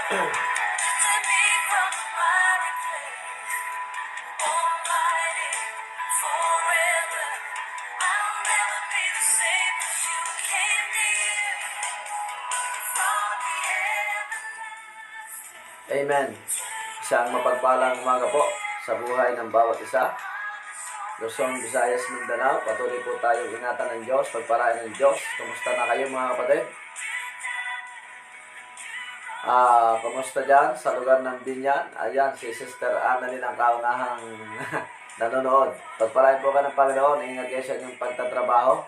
Amen. Isang mapagpalang umaga po sa buhay ng bawat isa. Luzon, Visayas, Mindanao, patuloy po tayong ingatan ng Diyos, pagpalain ng Diyos. Kumusta na kayo mga kapatid? Kumusta dyan sa lugar ng Binyan? Ayan, si Sister Annalyn ang kaunahang nanonood. Pagpalain po ka ng Panginoon, ingat kayo sa inyong pagtatrabaho.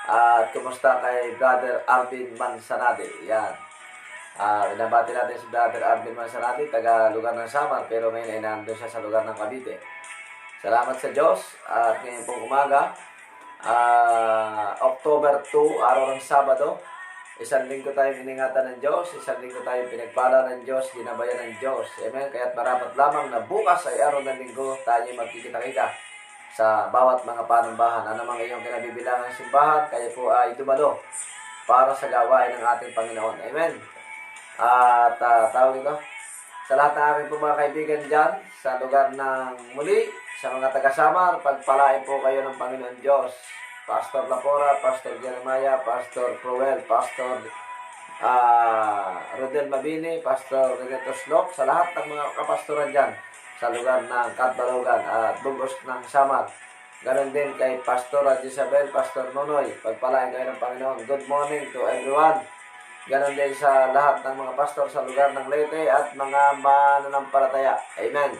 At kumusta kay Brother Alvin Mansanade? Yan. Binabati natin si Brother Alvin Mansanade, taga lugar ng Samar, pero ngayon ay nandun siya sa lugar ng Cavite. Salamat sa Diyos. At ngayon pong umaga, October 2, araw ng Sabado, isang linggo tayong iningatan ng Diyos, isang linggo tayong pinagpala ng Diyos, ginabayan ng Diyos. Amen. Kaya't marapat lamang na bukas ay araw ng linggo, tayo magkikita-kita sa bawat mga panambahan. Ano mga iyong kinabibilangan ng simbahan, kayo po ay dumalo para sa gawain ng ating Panginoon. Amen. At tawag ito, sa lahat ng aking po mga kaibigan dyan, sa lugar ng muli, sa mga taga-Samar, pagpalain po kayo ng Panginoon Diyos. Pastor Lapora, Pastor Jeremiah, Pastor Cruel, Pastor Rodel Mabini, Pastor Reneto Slok, sa lahat ng mga kapastoran dyan, sa lugar ng Katbalogan at Bugos ng Samar. Ganon din kay Pastor Isabel, Pastor Nonoy, pagpalain kayo ng Panginoon. Good morning to everyone. Ganon din sa lahat ng mga pastor sa lugar ng Leyte at mga mananampalataya. Amen.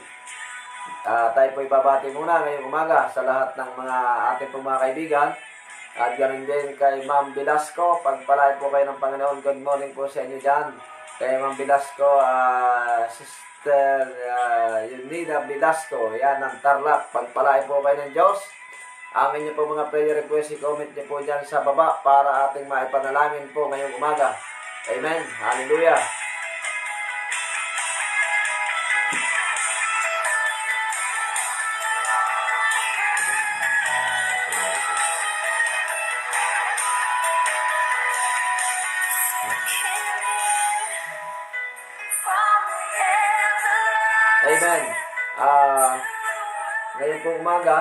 Tayo po ipabati muna ngayong umaga sa lahat ng mga ating pong mga kaibigan. At ganon din kay Ma'am Velasco, pagpalain po kayo ng Panginoon. Good morning po sa inyo dyan. Kay Ma'am Velasco, Sister Yunida Velasco, yan ng Tarlac, pagpalain po kayo ng Diyos. Ang inyo po mga prayer request, i-comment niyo po dyan sa baba para ating maipanalangin po ngayong umaga. Amen. Hallelujah. Amen. Ngayon pong umaga,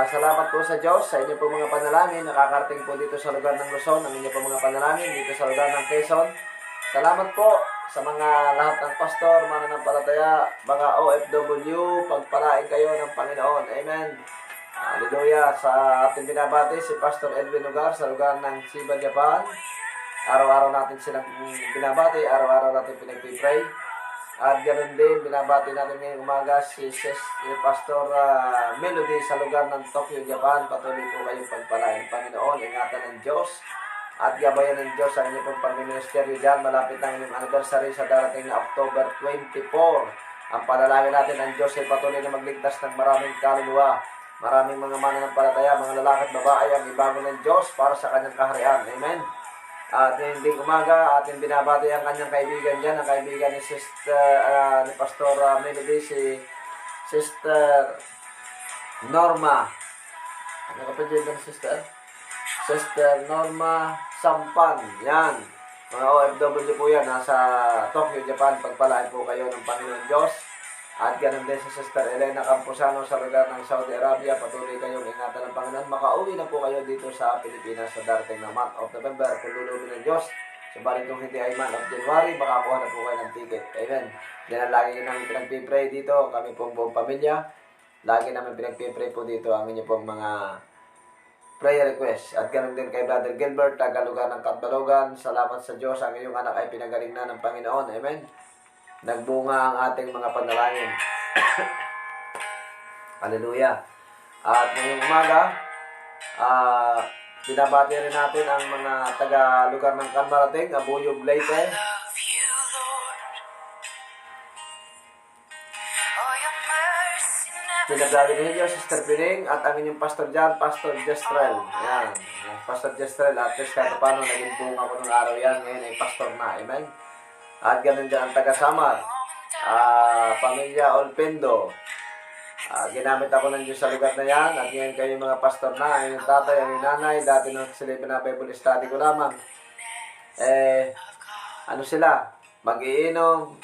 salamat po sa Diyos sa inyo po mga panalangin. Nakakarating po dito sa lugar ng Luzon ang inyo po mga panalangin dito sa lugar ng Quezon. Salamat po sa mga lahat ng pastor, mananampalataya, mga OFW, pagpalain kayo ng Panginoon. Amen. Hallelujah. Sa ating binabati si Pastor Edwin Lugar sa lugar ng Chiba, Japan. Araw-araw natin silang binabati, araw-araw natin pinagpipray. At ganoon din, binabati natin ngayong umaga si Pastor Melody sa lugar ng Tokyo, Japan. Patuloy po kayong pagpalain, Panginoon, ingatan ng Diyos at gabayan ng Diyos sa inyong pong pagministeryo dyan. Malapit ang inyong anniversary sa darating na October 24. Ang panalangin natin, ang Diyos ay patuloy na magligtas ng maraming kaluluwa, maraming mga mananampalataya, mga lalaki at babae ang ibago ng Diyos para sa kanyang kaharian. Amen. At hindi umaga, ating binabati ang kanyang kaibigan dyan, ang kaibigan ni ni Pastor Melody, si Sister Norma. Ano ka pa dyan ng Sister? Sister Norma Sampan. Yan. Mga OFW po yan, nasa Tokyo, Japan. Pagpalain po kayo ng Panginoon Diyos. At ganun din si Sister Elena Camposano sa lugar ng Saudi Arabia. Patuloy kayong ingatan ng Panginoon. Makauwi na po kayo dito sa Pilipinas sa darating na month of November. Kung lulubin ng Diyos. Subalit kung hindi ay month of January, makakuha na po kayo ng ticket. Amen. Yan ang lagi namin pinagpipray dito. Kami pong buong pamilya. Lagi namin pinagpipray po dito ang inyo pong mga prayer request. At ganun din kay Brother Gilbert, taga-lugar ng Katbalogan. Salamat sa Diyos. Ang iyong anak ay pinagaling na ng Panginoon. Amen. Nagbunga ang ating mga panalangin. Hallelujah. At ngayong umaga, binabati rin natin ang mga taga-lugar ng Canmarating, Abuyog, Leyte. Pinagdali ninyo, Sister Pining, at ang inyong pastor dyan, Pastor Jestrel. Yan. Pastor Jestrel, at least kahit paano naging bunga ko ng araw yan, ngayon ay pastor na. Amen. At ganun dyan ang taga-Samar, pamilya Olpendo. Ginamit ako ng Diyos sa lugar na yan. At ngayon kayo mga pastor na, ang tatay, ang nanay, dati nung sila pinabible study ko lamang. Ano sila? mag-iinom,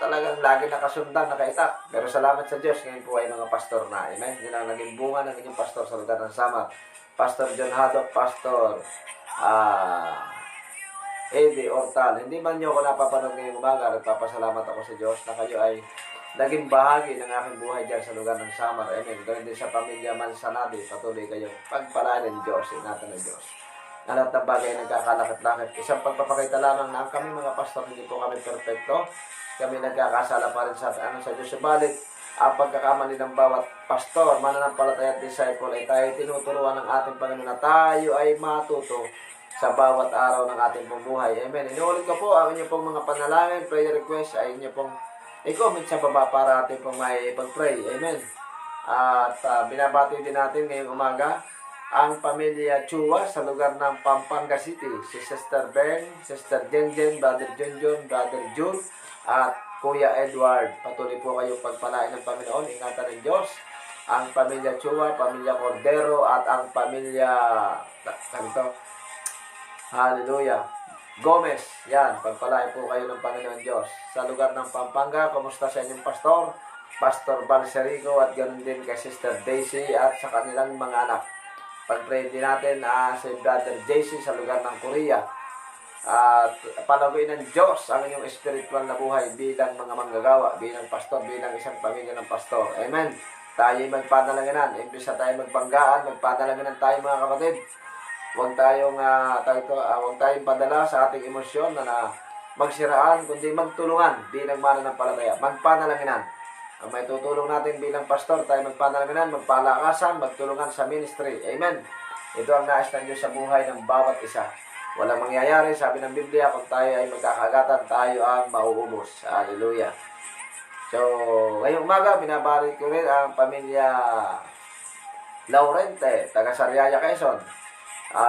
talagang lagi nakasundan, nakaitak. Pero salamat sa Diyos, ngayon po ay mga pastor na. Amen? Yun ang naging bunga ng inyong pastor sa lugar ng Samar. Pastor John Haddock, Pastor Eddie Ortal. Hindi man nyo ako napapanood ngayong umaga, nagpapasalamat ako sa Diyos na kayo ay naging bahagi ng aking buhay dyan sa lugar ng Samar. Amen. Ganun din sa pamilya Mansanadi, patuloy kayong pagpalaan ng Diyos, ingatan ng Diyos. Na lahat ng bagay ay nagkakalakit-lakit. Isang pagpapakita lamang na kami mga pastor, hindi po kami perfecto. Kami nagkakasala pa rin sa Diyos. Subalit, ang pagkakamali ng bawat pastor, mananampalataya at disciple ay tayo tinuturuan ng ating Panginoon na tayo ay matuto sa bawat araw ng ating buhay. Amen. Inuulit ko po ang inyong pong mga panalangin, prayer request ay inyo pong i-comment sa baba para ating pong may pag-pray. Amen. At binabati din natin ngayong umaga ang pamilya Chua sa lugar ng Pampanga City. Si Sister Ben, Sister Jenjen, Brother Junjun, Brother June, at Kuya Edward. Patuloy po kayong pagpalain ng Panginoon. Ingatan ng Diyos. Ang pamilya Chua, pamilya Cordero, at ang pamilya Hallelujah Gomez. Yan, pagpalain po kayo ng Panginoon Diyos. Sa lugar ng Pampanga, kumusta sa inyong pastor? Pastor Balserico, at ganoon din kay Sister Daisy at sa kanilang mga anak. Pag-pray din natin si Brother JC sa lugar ng Korea. At palaguin ng Diyos ang inyong spiritual na buhay bilang mga manggagawa, bilang pastor, bilang isang pamilya ng pastor. Amen. Tayo'y magpanalanginan. Imbis na tayo magbanggaan, magpanalanginan tayo mga kapatid. Huwag tayong padala sa ating emosyon na magsiraan, kundi magtulungan bilang mananampalataya. Magpanalanginan. Ang may tutulong natin bilang pastor, tayo magpanalanginan, magpalakasan, magtulungan sa ministry. Amen. Ito ang nais ng Diyos sa buhay ng bawat isa. Walang mangyayari, sabi ng Biblia, kung tayo ay magkakagatan, tayo ang mauubos. Hallelujah. So, ngayong umaga, binabari ko rin ang pamilya Laurente, taga Sariaya, Quezon.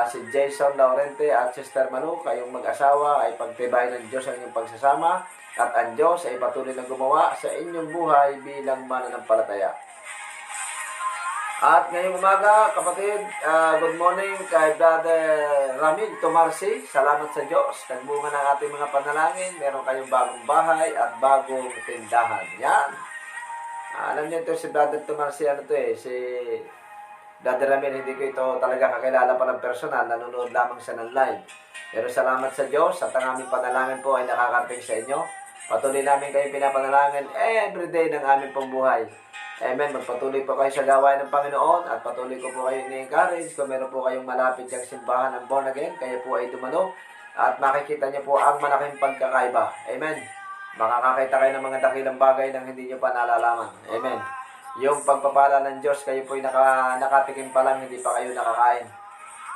Si Jason Laurente at Sister Manu, kayong mag-asawa ay pagtibay ng Diyos ang inyong pagsasama at ang Diyos ay patuloy na gumawa sa inyong buhay bilang mananampalataya. At ngayong umaga, kapatid, good morning kay Brother Ramil Tomarsi. Salamat sa Diyos. Nagbunga ng ating mga panalangin. Meron kayong bagong bahay at bagong tindahan. Yan. Alam niyo ito si Brother Tomarsi, si Brother Ramil, hindi ko ito talaga kakilala pa ng personal, nanonood lamang siya ng live. Pero salamat sa Diyos at ang aming panalangin po ay nakakarating sa inyo. Patuloy namin kayo pinapanalangin everyday ng aming pong buhay. Amen. Magpatuloy po kayo sa gawain ng Panginoon at patuloy ko po kayo ni-encourage. Kung meron po kayong malapit yung simbahan ng born again, kayo po ay dumano at makikita niyo po ang malaking pagkakaiba. Amen. Makakakita kayo ng mga dakilang bagay na hindi niyo pa nalalaman. Amen. Yung pagpapala ng Diyos, kayo po'y nakatikim pa lang, hindi pa kayo nakakain.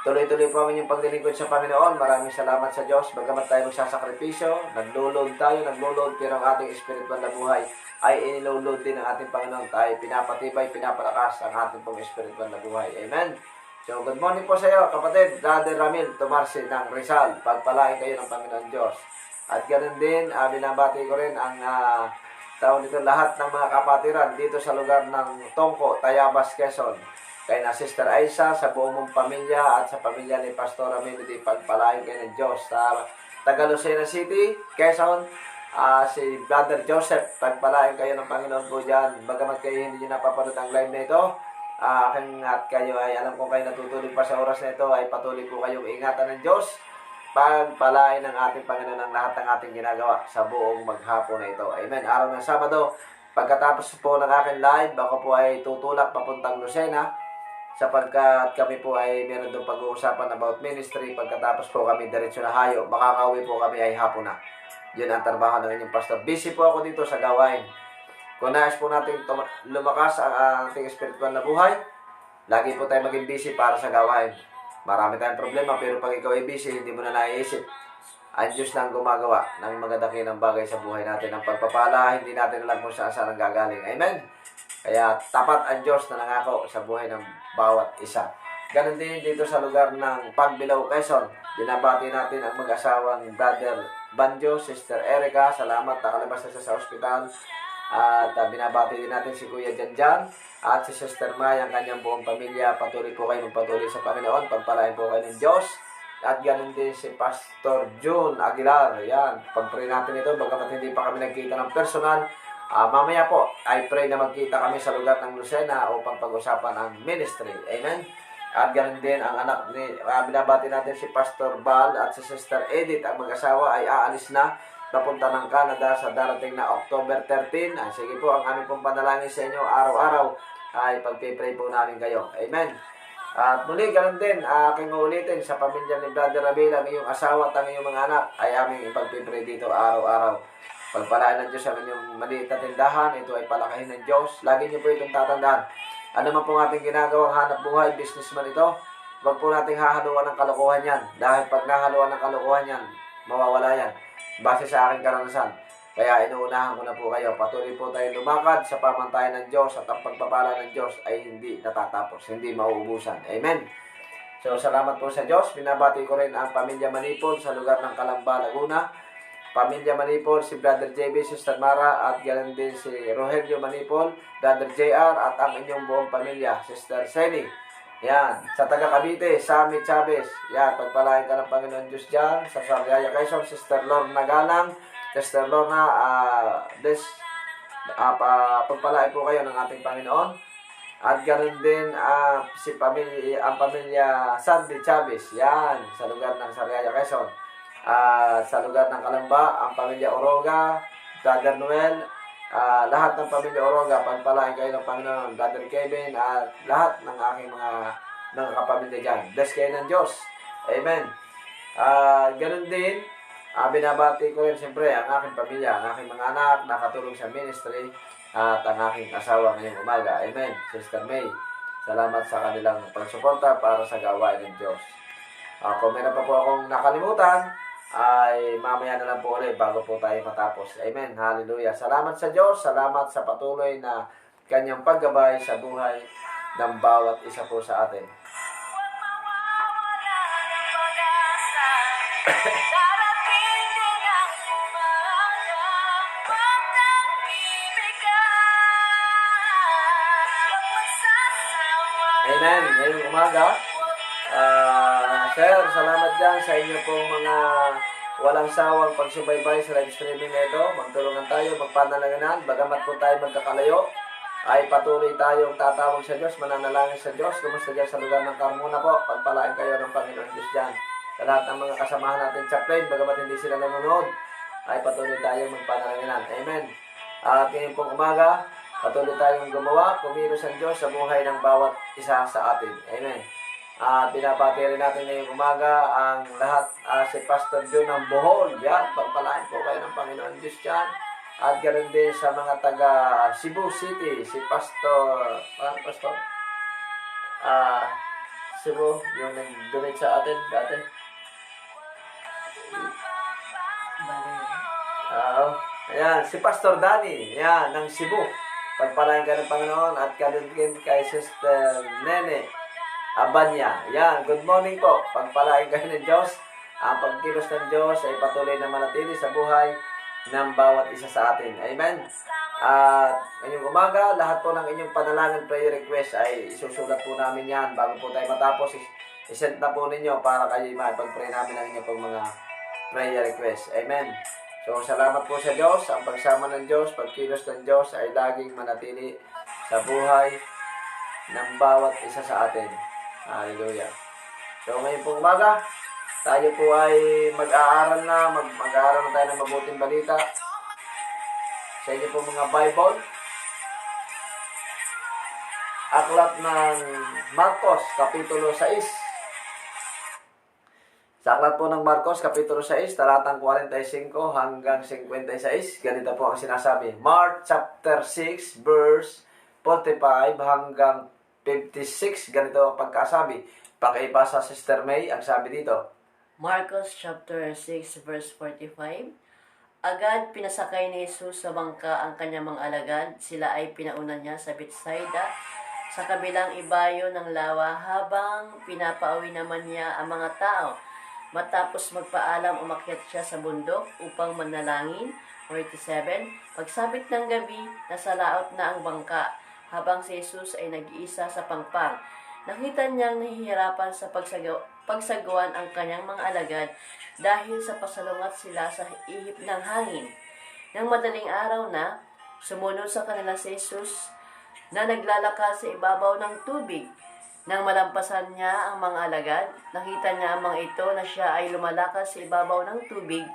Tuloy-tuloy po ang inyong paglilingkod sa Panginoon. Maraming salamat sa Diyos. Bagamat tayo magsasakripisyo, naglulod, pero ang ating spiritual na buhay ay inilulod din ng ating Panginoon. Tayo pinapatibay, pinapalakas ang ating pong spiritual na buhay. Amen. So, good morning po sa iyo, kapatid, Brother Ramil Tomarsi ng Rizal. Pagpalain kayo ng Panginoon Diyos. At ganun din, binabati ko rin ang taon dito lahat ng mga kapatiran dito sa lugar ng Tongko, Tayabas, Quezon. Kay na Sister Aisa, sa buong mong pamilya at sa pamilya ni Pastor Ramil, pagpalain kayo ng Diyos. Sa taga Lucena City, Quezon, si Brother Joseph, pagpalain kayo ng Panginoon po dyan. Bagamat kayo hindi nyo napapanood ang live na ito, at kayo ay alam kong kayo natutulog pa sa oras na ito, ay patuloy po kayong ingatan ng Diyos. Pagpalain ng ating Panginoon ang lahat ng ating ginagawa sa buong maghapon na ito. Amen. Araw ng Sabado, pagkatapos po ng aking live, ako po ay tutulak papuntang Lucena sapagkat kami po ay meron doon pag-uusapan about ministry. Pagkatapos po kami diretso na hayo, makakauwi po kami ay hapon na. Yun ang trabaho ng inyong pastor. Busy po ako dito sa gawain. Kung nais po natin lumakas ang ating spiritual na buhay, lagi po tayo maging busy para sa gawain. Marami tayong problema, pero pag ikaw ay busy, hindi mo na naiisip. Ang Diyos lang gumagawa ng mga dakilang bagay sa buhay natin. Ang pagpapala, hindi natin alam kung saan ang gagaling. Amen? Kaya tapat ang Diyos na nangako sa buhay ng bawat isa. Ganon din dito sa lugar ng Pagbilao, Quezon. Binabati natin ang mag-asawang Brother Banjo, Sister Erica. Salamat, nakalabas na siya sa ospital. At binabati din natin si Kuya Janjan at si Sister Maya, ang kanyang buong pamilya. Patuloy po kayo magpatuloy sa Panginoon. Pagpalain po kayo ng Diyos. At ganun din si Pastor June Aguilar. Yan, pag-pray natin ito, bagamat hindi pa kami nagkita ng personal. Mamaya po, I pray na magkita kami sa lugar ng Lucena upang pag-usapan ang ministry. Amen. At ganun din ang anak ni, binabati natin si Pastor Val at si Sister Edith. Ang mag-asawa ay aalis na papunta ng Canada sa darating na October 13. Sige po, ang aming pong panalangin sa inyo araw-araw ay pag-pray po namin kayo. Amen. At muli, ganun din, aking uulitin sa pamilya ni Brother Rabel, ang iyong asawa at ang iyong mga anak ay aming ipagpipray dito araw-araw. Pagpalaan ng Diyos ang inyong maliit na tindahan, ito ay palakahin ng Diyos. Lagi niyo po itong tatandaan. Ano man po ating ginagawang hanap buhay, businessman ito, huwag po nating hahaluan ng kalokohan yan. Dahil pag nahaluan ng kalokohan yan, mawawala yan. Base sa aking karanasan. Kaya inuunahan ko na po kayo. Patuloy po tayo lumakad sa pamantayan ng Diyos at ang pagpapala ng Diyos ay hindi natatapos, hindi mauubusan. Amen. So, salamat po sa Diyos. Binabati ko rin ang pamilya Manipol sa lugar ng Calamba, Laguna. Pamilya Manipol, si Brother JB, Sister Mara, at ganoon din si Rogelio Manipol, Brother JR, at ang inyong buong pamilya, Sister Sally. Yan. Sa taga Cavite, Sammy Chavez. Yan. Pagpalain ka ng Panginoon Diyos dyan. Sa Sariaya, Quezon, Sister Lorna Galang. Sister Lorna, pagpalain po kayo ng ating Panginoon. At ganoon din ang pamilya Sandy Chavez. Yan. Sa lugar ng Sariaya, Quezon. Sa lugar ng Calamba, ang pamilya Oroga, Brother Noel, lahat ng pamilya Oroga, pagpalain kayo ng Panginoon, Brother Kevin, at lahat ng aking mga kapamilya dyan. Bless kayo ng Diyos. Amen. Ganun din, binabati ko rin siyempre ang aking pamilya, ang aking mga anak, nakatulong sa ministry, at ang aking asawa ngayong umaga. Amen. Sister May, salamat sa kanilang pagsuporta para sa gawain ng Diyos. Kung meron pa po akong nakalimutan, ay mamaya na lang po ulit bago po tayo matapos. Amen. Hallelujah. Salamat sa Diyos. Salamat sa patuloy na kanyang paggabay sa buhay ng bawat isa po sa atin. Amen. Ngayong umaga, Sir, salamat dyan sa inyo pong mga walang sawang pagsubaybay sa live streaming na ito. Magtulungan tayo, magpanalangin. Bagamat po tayo magkakalayo, ay patuloy tayong tatawag sa Diyos, mananalangin sa Diyos. Kumusta dyan sa lugar ng Carmona po? Pagpalain kayo ng Panginoon Diyos dyan. Sa lahat ng mga kasamahan natin sa plane, bagamat hindi sila nanonood, ay patuloy tayong magpanalangin. Amen. At ngayon pong umaga, patuloy tayong gumawa, kumilos ang Diyos sa buhay ng bawat isa sa atin. Amen. Binabati rin natin ngayong umaga ang lahat, si Pastor John ng Bohol. Yan, pagpalain po kayo ng Panginoon Diyos dyan. At ganoon din sa mga taga Cebu City, si Pastor, Cebu, yung nag-donate sa atin dati. Ayan, si Pastor Danny, yan, ng Cebu. Pagpalain kayo ng Panginoon at ganoon din kay Sister Nene Abanya. Yan, good morning po. Pagpalain kayo ng Diyos. Ang pagkilos ng Diyos ay patuloy na manatili sa buhay ng bawat isa sa atin. Amen. At ngayong umaga, lahat po ng inyong panalangin, prayer request ay isusulat po namin yan bago po tayo matapos. I-send na po ninyo para kayo maipag-pray namin ang inyong pong mga prayer request. Amen. So, salamat po sa Diyos. Ang pagsama ng Diyos, pagkilos ng Diyos ay laging manatili sa buhay ng bawat isa sa atin. Hallelujah. So ngayon pong umaga, tayo po ay mag-aaral na tayo ng mabuting balita sa inyo po mga Bible. Aklat ng Marcos, Kapitulo 6. Sa aklat po ng Marcos, Kapitulo 6, talatang 45 hanggang 56, ganito po ang sinasabi. Mark chapter 6, verse 45 hanggang 56, ganito ang pagkasabi. Pakiibasa Sister May, ang sabi dito. Marcos chapter 6 verse 45. Agad pinasakay ni Jesus sa bangka ang kanyang mga alagad. Sila ay pinauna niya sa Bethsaida sa kabilang ibayo ng lawa habang pinapauwi naman niya ang mga tao. Matapos magpaalam, umakyat siya sa bundok upang manalangin. 47. Pagsabit ng gabi, nasa laot na ang bangka. Habang si Jesus ay nag-iisa sa pangpang, nakita niyang nahihirapan sa pagsagwan ang kanyang mga alagad dahil sa pasalungat sila sa ihip ng hangin. Nang madaling araw na, sumunod sa kanila si Jesus na naglalakad sa ibabaw ng tubig. Nang malampasan niya ang mga alagad, nakita niya ang mga ito na siya ay lumalakas sa ibabaw ng tubig.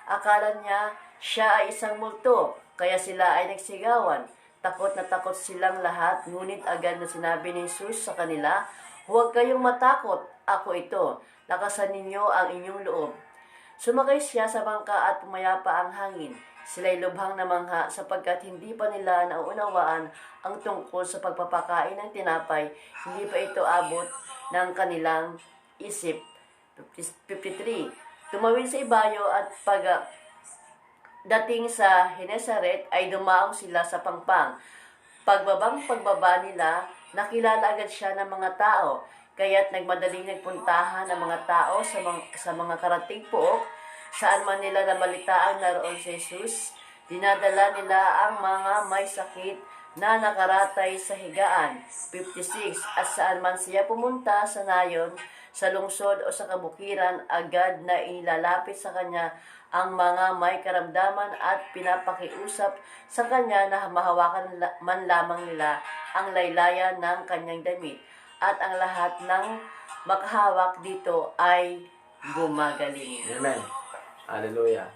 Akala niya siya ay isang multo, kaya sila ay nagsigawan. Takot na takot silang lahat, ngunit agad na sinabi ni Jesus sa kanila, "Huwag kayong matakot, ako ito. Lakasan ninyo ang inyong loob." Sumakay siya sa bangka at pumayapa ang hangin. Sila'y lubhang namangha sapagkat hindi pa nila nauunawaan ang tungkol sa pagpapakain ng tinapay. Hindi pa ito abot ng kanilang isip. 53. Tumawid sa ibayo at dating sa Genesaret ay dumaong sila sa pangpang. Pagbaba nila, nakilala agad siya ng mga tao. Kaya't nagmadaling nagpuntahan ng mga tao sa mga karating pook. Saan man nila nabalitaan naroon si Jesus, dinadala nila ang mga may sakit na nakaratay sa higaan. 56. At saan man siya pumunta sa nayon, sa lungsod o sa kabukiran, agad na inilalapit sa kanya ang mga may karamdaman at pinapakiusap sa kanya na mahawakan man lamang nila ang laylayan ng kanyang damit. At ang lahat ng makahawak dito ay gumagaling. Amen. Hallelujah.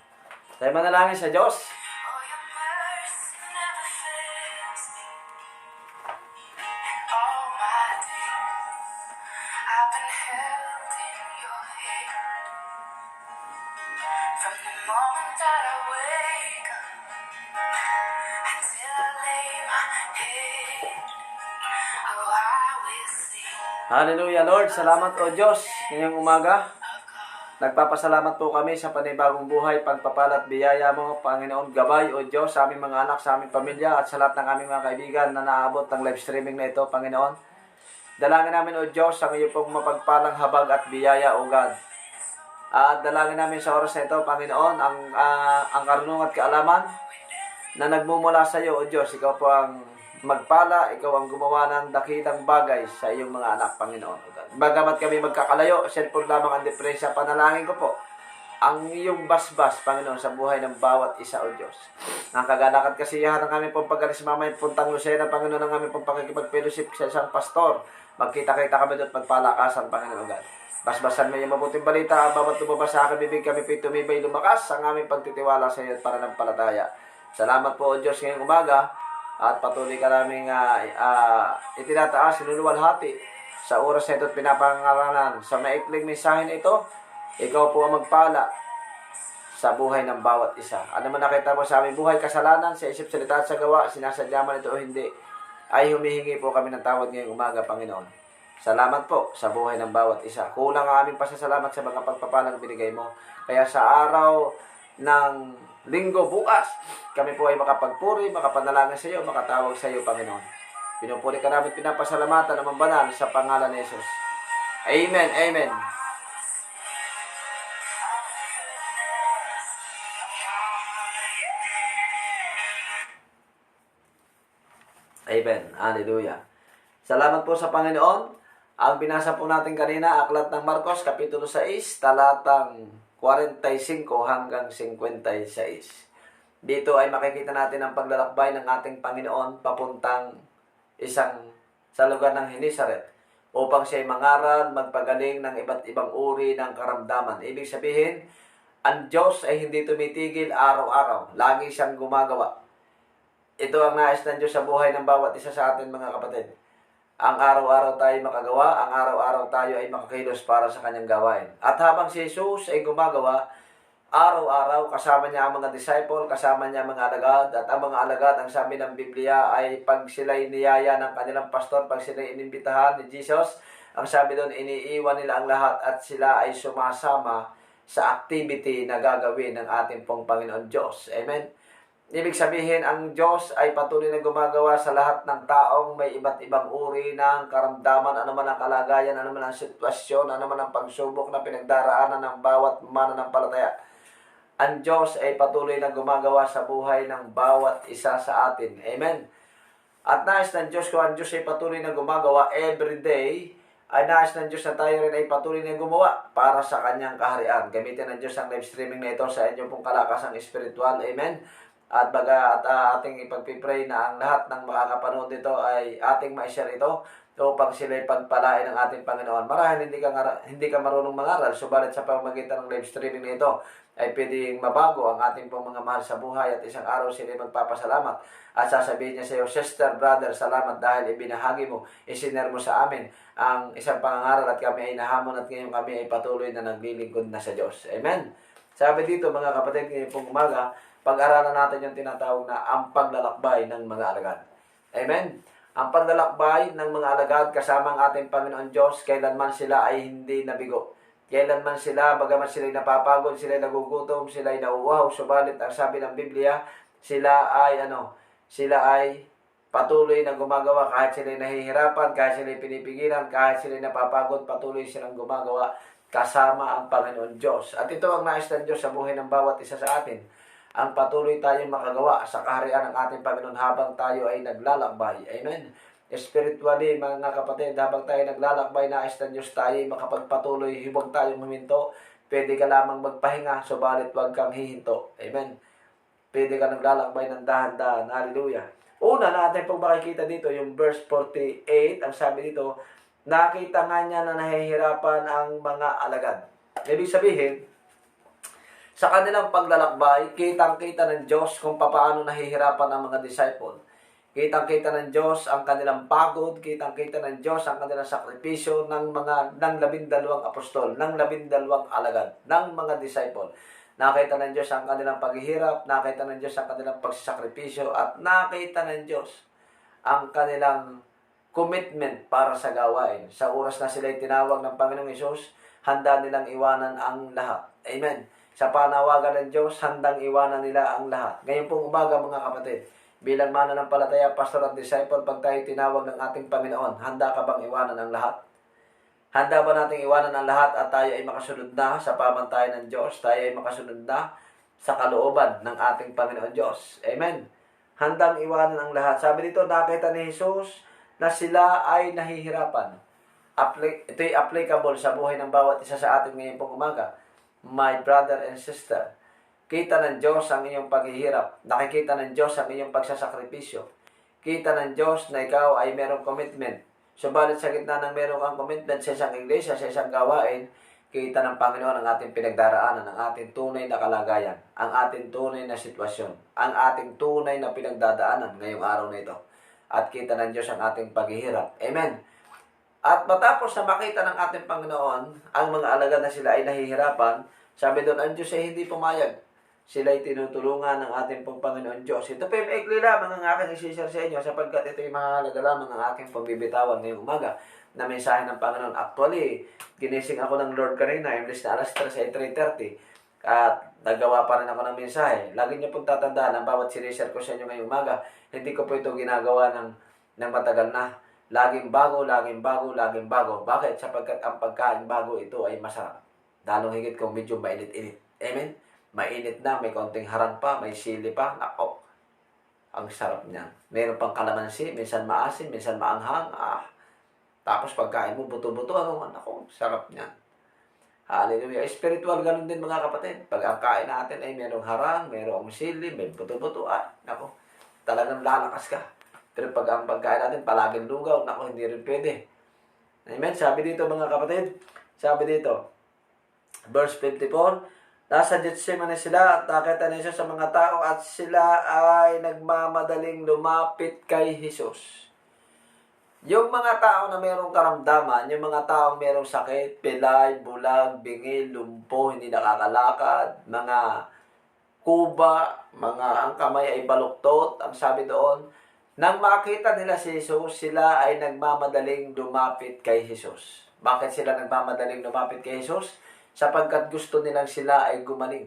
Tayo manalangin sa Diyos. Hallelujah, Lord. Salamat o Diyos ngayong umaga. Nagpapasalamat po kami sa panibagong buhay, pagpapalat, biyaya mo, Panginoon, gabay o Diyos sa aming mga anak, sa aming pamilya at sa lahat ng aming mga kaibigan na naabot ng live streaming na ito, Panginoon. Dalangin namin o Diyos ang iyo pong mapagpalang habag at biyaya o God. At dalangin namin sa oras na ito, Panginoon, ang karunungan at kaalaman na nagmumula sa iyo o Diyos. Ikaw po ang magpala, ikaw ang gumawa ng dakilang bagay sa iyong mga anak, Panginoon. Bagamat kami magkakalayo, cellphone lamang ang diferensya, panalangin ko po ang iyong basbas, Panginoon, sa buhay ng bawat isa, o Diyos. Ang kagalakan kasiyahan ng aming pong pagalis mamay, puntang Lucena, Panginoon, ng aming pong pakikipag-fellowship sa isang pastor. Magkita-kita kami doon, magpalakasan, Panginoon, God. Basbasan mo yung mabuting balita, ang bawat lumabas sa aking bibig, kami po'y tumibay lumakas, ang aming pagtitiwala sa iyo at pananampalataya. Salamat po, O Diyos, ngayong umaga. At patuloy ka namin itinataas, sinuluwalhati sa oras na ito at pinapangaralan. Sa maikling mensahe na ito, ikaw po ang magpala sa buhay ng bawat isa. Ano man nakita mo sa aming buhay, kasalanan, sa isip, salita at sa gawa, sinasadya man ito o hindi, ay humihingi po kami ng tawad ngayong umaga, Panginoon. Salamat po sa buhay ng bawat isa. Kulang ang aming pasasalamat sa mga pagpapalang binigay mo. Kaya sa araw ng linggo bukas, kami po ay makapagpuri, makapanalangin sa iyo, makatawag sa iyo, Panginoon. Pinupuri ka namin, pinapasalamatan ng banal sa pangalan ni Jesus. Amen, amen. Amen, hallelujah. Salamat po sa Panginoon. Ang binasa po natin kanina, Aklat ng Marcos, Kapitulo 6, talatang 45 hanggang 56. Dito ay makikita natin ang paglalakbay ng ating Panginoon papuntang sa lugar ng Genesaret upang siya ay mangaral, magpagaling ng iba't ibang uri ng karamdaman. Ibig sabihin, ang Diyos ay hindi tumitigil araw-araw. Lagi siyang gumagawa. Ito ang nais ng Diyos sa buhay ng bawat isa sa atin, mga kapatid. Ang araw-araw tayo makagawa, ang araw-araw tayo ay makakilos para sa kanyang gawain. At habang si Jesus ay gumagawa, araw-araw kasama niya ang mga disciple, kasama niya ang mga alagad, at ang mga alagad, ang sabi ng Biblia ay pag sila'y niyaya ng kanilang pastor, pag sila'y inimbitahan ni Jesus, ang sabi doon, iniiwan nila ang lahat at sila ay sumasama sa activity na gagawin ng ating pong Panginoon Diyos. Amen? Ibig sabihin, ang Diyos ay patuloy na gumagawa sa lahat ng taong may iba't ibang uri ng karamdaman, ano man ang kalagayan, ano man ang sitwasyon, ano man ang pagsubok na pinagdaraanan ng bawat mananampalataya. Ang Diyos ay patuloy na gumagawa sa buhay ng bawat isa sa atin. Amen? At nais ng Diyos ko, ang Diyos ay patuloy na gumagawa every day ay nais ng Diyos na tayo rin ay patuloy na gumawa para sa Kanyang kaharian. Gamitin ng Diyos ang live streaming na ito sa inyong pong kalakasang espiritual. Amen. At ating ipagpipray na ang lahat ng makakapanood dito ay ating ma-share ito upang sila'y pagpalain ng ating Panginoon. Marahil hindi ka marunong mangaral, subalit sa pamamagitan ng live streaming na ito ay pwedeng mabago ang ating pong mga mahal sa buhay at isang araw sila'y magpapasalamat at sasabihin niya sa iyo, Sister, Brother, salamat dahil ibinahagi mo, isiner mo sa amin ang isang pangangaral at kami ay nahamon at ngayon kami ay patuloy na naglilingkod na sa Diyos. Amen. Sabi dito mga kapatid, ngayon pong umaga, pag-aralan natin yung tinatawag na ang paglalakbay ng mga alagad. Amen. Ang paglalakbay ng mga alagad kasama ang ating Panginoon Diyos, kailanman sila ay hindi nabigo. Kailanman sila, bagaman sila'y napapagod, sila'y nagugutom, sila'y nauuhaw, subalit ang sabi ng Biblia, sila ay patuloy na gumagawa kahit sila'y nahihirapan, kahit sila'y pinipigilan, kahit sila'y napapagod, patuloy silang gumagawa kasama ang Panginoon Diyos. At ito ang nais ng Diyos sa buhay ng bawat isa sa atin. Ang patuloy tayong makagawa sa kaharian ng ating Panginoon habang tayo ay naglalakbay. Amen. Spiritually, mga kapatid, habang tayo naglalakbay, nais ng Diyos tayo ay makapagpatuloy, huwag tayong huminto. Pwede ka lamang magpahinga, subalit huwag kang hihinto. Amen. Pwede ka naglalakbay ng dahan-dahan. Hallelujah. Una natin pong makikita dito, yung verse 48, ang sabi dito, nakita nga niya na nahihirapan ang mga alagad. Ibig sabihin, sa kanilang paglalakbay, kitang-kita ng Diyos kung paano nahihirapan ang mga disciple. Kitang-kita ng Diyos ang kanilang pagod, kitang-kita ng Diyos ang kanilang sakripisyo ng 12 apostol, ng 12 alagad, ng mga disciple. Nakita ng Diyos ang kanilang paghihirap, nakita ng Diyos ang kanilang pagsasakripisyo, at nakita ng Diyos ang kanilang commitment para sa gawain. Sa oras na sila'y tinawag ng Panginoong Hesus, handa nilang iwanan ang lahat. Amen. Sa panawagan ng Diyos, handang iwanan nila ang lahat. Ngayon pong umaga mga kapatid, bilang mananampalataya, pastor at disciple, pag tayo tinawag ng ating Panginoon, handa ka bang iwanan ang lahat? Handa ba nating iwanan ang lahat at tayo ay makasunod na sa pamantayan ng Diyos? Tayo ay makasunod na sa kalooban ng ating Panginoon Diyos. Amen. Handang iwanan ang lahat. Sabi dito, nakita ni Jesus na sila ay nahihirapan. Ito'y applicable sa buhay ng bawat isa sa atin ngayon pong umaga. My brother and sister, kita ng Diyos ang iyong paghihirap. Nakikita ng Diyos ang iyong pagsasakripisyo. Kita ng Diyos na ikaw ay merong commitment. Subalit sa gitna ng merong kang commitment sa isang iglesia, sa isang gawain, kita ng Panginoon ang ating pinagdaraanan, ang ating tunay na kalagayan, ang ating tunay na sitwasyon, ang ating tunay na pinagdadaanan ngayong araw na ito. At kita ng Diyos ang ating paghihirap. Amen. At matapos na makita ng ating Panginoon ang mga alagad na sila ay nahihirapan, sabi doon, ang Diyos ay hindi pumayag. Sila ay tinutulungan ng ating Panginoon Diyos. Ito po yung maikli lamang ang aking isishare sa inyo sapagkat ito yung mahalaga lamang ang aking pagbibitawan ngayong umaga na mensahe ng Panginoon. Actually, ginising ako ng Lord kanina, imbes na alas 3 ay 3:30 at nagawa pa rin ako ng mensahe. Lagi niyo pong tatandaan ang bawat sinishare ko sa inyo ngayong umaga, hindi ko po ito ginagawa ng matagal na. Laging bago, laging bago, laging bago. Bakit? Sapagkat ang pagkain bago ito ay masarap. Lalong higit kung medyo mainit-init. Amen? Mainit na, may konting harang pa, may sili pa. Nako, ang sarap niyan. Meron pang kalamansi, minsan maasim, minsan maanghang. Tapos pagkain mo, buto-buto. Nako, sarap niyan. Hallelujah. Spiritual, ganun din mga kapatid. Pag ang kain natin ay merong harang, merong sili, may buto-buto. Nako, talagang lalakas ka. Pero pag ang pagkain natin palaging lugaw, nako, hindi rin pwede. Amen? Sabi dito mga kapatid, sabi dito, verse 54, nasa Gethsemane sila at nakita ni Jesus sa mga tao at sila ay nagmamadaling lumapit kay Jesus. Yung mga tao na mayroong karamdaman, yung mga taong mayroong sakit, pilay, bulag, bingil, lumpo, hindi nakakalakad, mga kuba, mga ang kamay ay baluktot, ang sabi doon, nang makita nila si Jesus, sila ay nagmamadaling lumapit kay Jesus. Bakit sila nagmamadaling lumapit kay Jesus? Sapagkat gusto nilang sila ay gumaling.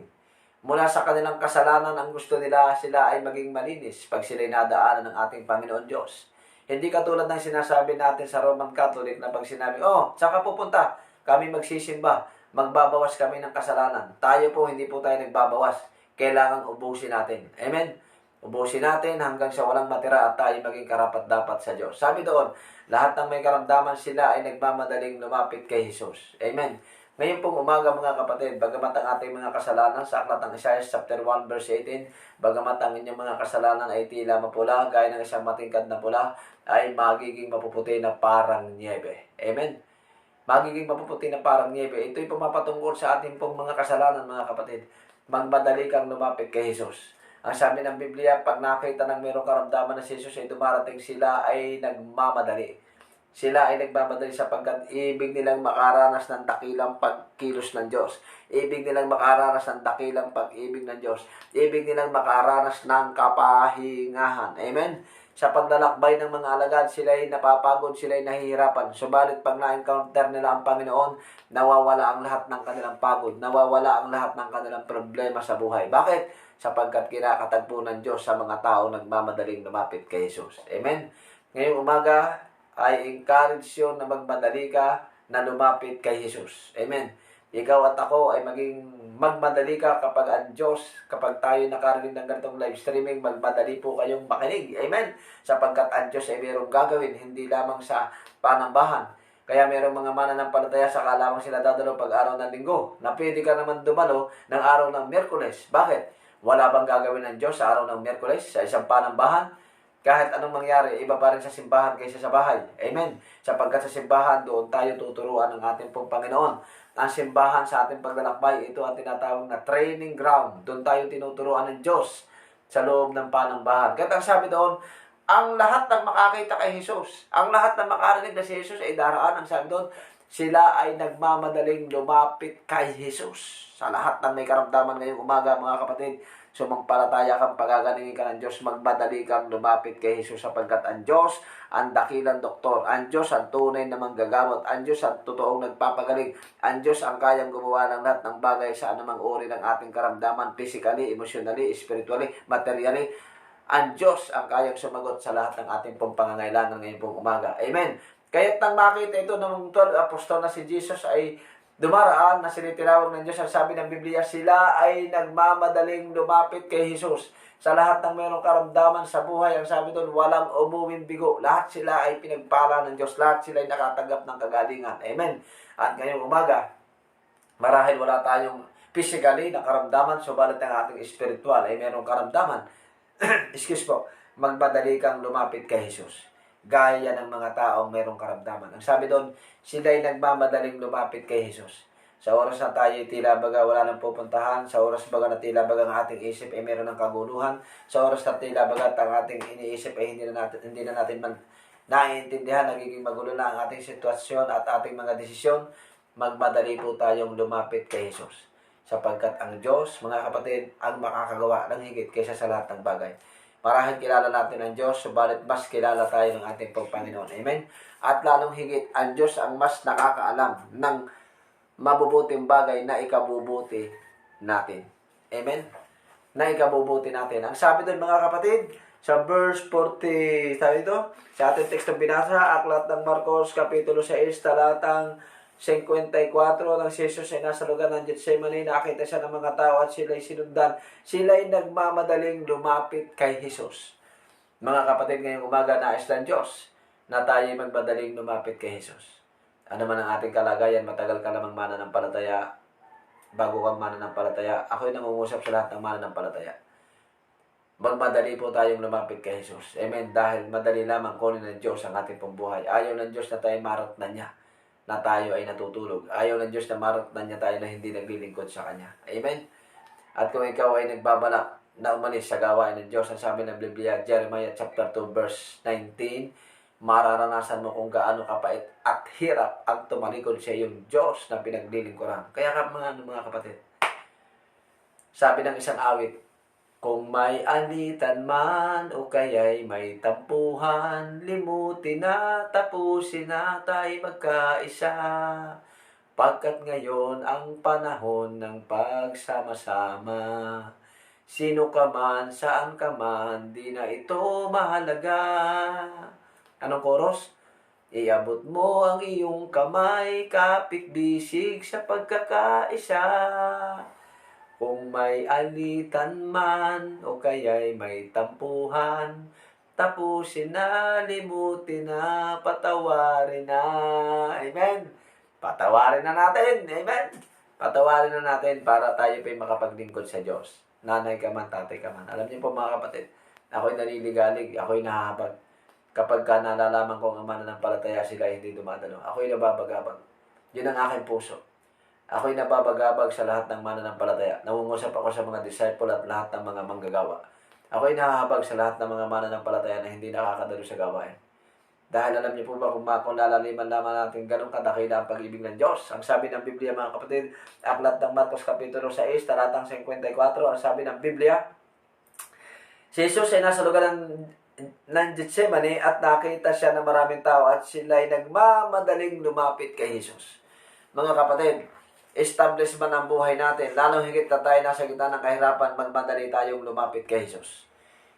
Mula sa kanilang kasalanan, ang gusto nila sila ay maging malinis pag sila'y nadaanan ng ating Panginoon Diyos. Hindi katulad ng sinasabi natin sa Roman Catholic na pag sinabi, saka pupunta, kami magsisimba, magbabawas kami ng kasalanan. Tayo po, hindi po tayo nagbabawas. Kailangan ubusin natin. Amen? Ubusin natin hanggang sa walang matira at tayo maging karapat-dapat sa Diyos. Sabi doon, lahat ng may karamdaman sila ay nagmamadaling lumapit kay Jesus. Amen. Ngayon pong umaga mga kapatid, bagamat ang ating mga kasalanan sa aklat ng Isaiah chapter 1 verse 18, bagamat ang inyong mga kasalanan ay tila mapula, gaya ng isang matingkad na pula, ay magiging mapuputi na parang niebe. Amen. Magiging mapuputi na parang niebe. Ito'y pumapatungkol sa ating pong mga kasalanan mga kapatid. Magmadali kang lumapit kay Jesus. Ang sabi ng Biblia, pag nakita ng mayroong karamdaman na si Jesus ay dumarating, sila ay nagmamadali. Sila ay nagmamadali sapagkat ibig nilang makaranas ng dakilang pagkilos ng Diyos. Ibig nilang makaranas ng dakilang pag-ibig ng Diyos. Ibig nilang makaranas ng kapahingahan. Amen? Sa paglalakbay ng mga alagad, sila ay napapagod, sila ay nahihirapan. Subalit pag na-encounter nila ang Panginoon, nawawala ang lahat ng kanilang pagod. Nawawala ang lahat ng kanilang problema sa buhay. Bakit? Sapagkat kinakatagpo ng Diyos sa mga tao nagmamadaling lumapit kay Jesus. Amen? Ngayong umaga ay encourage yun na magmadali ka na lumapit kay Jesus. Amen? Ikaw at ako ay maging magmadali ka kapag ang Diyos, kapag tayo nakarinig ng ganitong live streaming, magmadali po kayong makinig. Amen? Sapagkat ang Diyos ay mayroong gagawin, hindi lamang sa panambahan. Kaya mayroong mga mananampalataya sa lamang sila dadalo pag araw ng linggo, na pwede ka naman dumalo ng araw ng Miyerkules. Bakit? Wala bang gagawin ng Diyos sa araw ng Miyerkules, sa isang panambahan? Kahit anong mangyari, iba pa rin sa simbahan kaysa sa bahay. Amen? Sapagkat sa simbahan, doon tayo tuturuan ng ating pong Panginoon. Ang simbahan sa ating paglalakbay, ito ang tinatawag na training ground. Doon tayo tinuturuan ng Diyos sa loob ng panambahan. Kaya ang sabi doon, ang lahat ng makakita kay Jesus, ang lahat ng makarinig na si Jesus ay daraan. Ang sabi doon, sila ay nagmamadaling lumapit kay Jesus. Sa lahat ng may karamdaman ngayong umaga, mga kapatid, sumampalataya kang pagagalingin ka ng Diyos, magmadali kang lumapit kay Jesus sapagkat ang Diyos, ang dakilang doktor, ang Diyos ang tunay na manggagamot, ang Diyos ang totoong nagpapagaling, ang Diyos ang kayang gumawa ng lahat ng bagay sa anumang uri ng ating karamdaman, physically, emotionally, spiritually, materially. Ang Diyos ang kayang sumagot sa lahat ng ating pong pangangailangan ngayon pong umaga. Amen. Kaya't nang makita ito ng 12 apostol na si Jesus ay dumaraan na sinitinawag ng Diyos, ang sabi ng Biblia, sila ay nagmamadaling lumapit kay Jesus. Sa lahat ng mayroong karamdaman sa buhay, ang sabi doon, walang umuwing bigo. Lahat sila ay pinagpala ng Diyos. Lahat sila ay nakatanggap ng kagalingan. Amen. At ngayong umaga, marahil wala tayong physically na karamdaman, subalit ang ating spiritual ay mayroong karamdaman. Excuse po, magmadali kang lumapit kay Jesus. Gaya ng mga taong mayroong karamdaman. Ang sabi doon, sila ay nagmamadaling lumapit kay Jesus. Sa oras na tayo tila baga wala nang pupuntahan, sa oras baga na tila baga ang ating isip ay mayroon ng kaguluhan, sa oras na tila baga ang ating iniisip ay hindi na natin man naiintindihan, nagiging magulo na ang ating sitwasyon at ating mga desisyon, magmadali po tayong lumapit kay Jesus. Sapagkat ang Diyos, mga kapatid, ang makakagawa ng higit kaysa sa lahat ng bagay. Marahil kilala natin ang Diyos, subalit mas kilala tayo ng ating Panginoon. Amen? At lalong higit, ang Diyos ang mas nakakaalam ng mabubuting bagay na ikabubuti natin. Amen? Na ikabubuti natin. Ang sabi doon mga kapatid, sa verse 40, sabi ito, sa ating tekstong binasa, aklat ng Marcos, kapitulo 6, talatang 54, nang si Jesus ay nasa lugar ng Getsemani, nakita siya ng mga tao at sila'y sinundan. Sila'y nagmamadaling lumapit kay Jesus. Mga kapatid, ngayong umaga, nais ng Diyos na tayo magmadaling lumapit kay Jesus. Ano man ang ating kalagayan, matagal ka lamang mananampalataya, bago kang mananampalataya, ako'y nangungusap sa lahat ng mananampalataya. Magmadali po tayong lumapit kay Jesus. Amen. Dahil madali lamang kunin ng Diyos ang ating pambuhay. Ayaw ng Diyos na tayo marat na niya, na tayo ay natutulog. Ayaw ng Diyos na marat na niya tayo na hindi naglilingkod sa Kanya. Amen. At kung ikaw ay nagbabalak na umalis sa gawain ng Diyos, ang sabi ng Biblia, Jeremiah chapter 2 verse 19, mararanasan mo kung gaano kapait at hirap ang tumalikod sa iyong Diyos na pinaglilingkuran. Kaya mga kapatid, sabi ng isang awit, kung may alitan man o kaya'y may tampuhan, limutin na, tapusin na tayo magkaisa. Pagkat ngayon ang panahon ng pagsama-sama. Sino ka man, saan ka man, di na ito mahalaga. Anong koros? Iabot mo ang iyong kamay, kapit bisig sa pagkakaisa. Kung may alitan man o kaya'y may tampuhan, tapusin na, limutin na, patawarin na. Amen. Patawarin na natin. Amen. Patawarin na natin para tayo pa makapaglingkod sa Diyos. Nanay ka man, tatay ka man. Alam niyo po mga kapatid, ako'y naniligalig, ako'y nahabag. Kapag ka nalalaman ko ang mananampalataya sila hindi dumadalo, ako'y nababagabag. Yun ang aking puso. Ako'y nababagabag sa lahat ng mananampalataya. Nangungusap ako sa mga disciple at lahat ng mga manggagawa. Ako'y nahahabag sa lahat ng mga mananampalataya na hindi nakakadalo sa gawain. Dahil alam niyo po ba kung lalaliman lamang natin ganun kadakila ang pag-ibig ng Diyos. Ang sabi ng Biblia mga kapatid, aklat ng Marcos Kapitulo 6, talatang 54, ang sabi ng Biblia, si Jesus ay nasa lugar ng Getsemani at nakita siya ng maraming tao at sila ay nagmamadaling lumapit kay Jesus. Mga kapatid, establish man ang buhay natin, lalong higit na tayo nasa gitna ng kahirapan, magmadali tayong lumapit kay Jesus.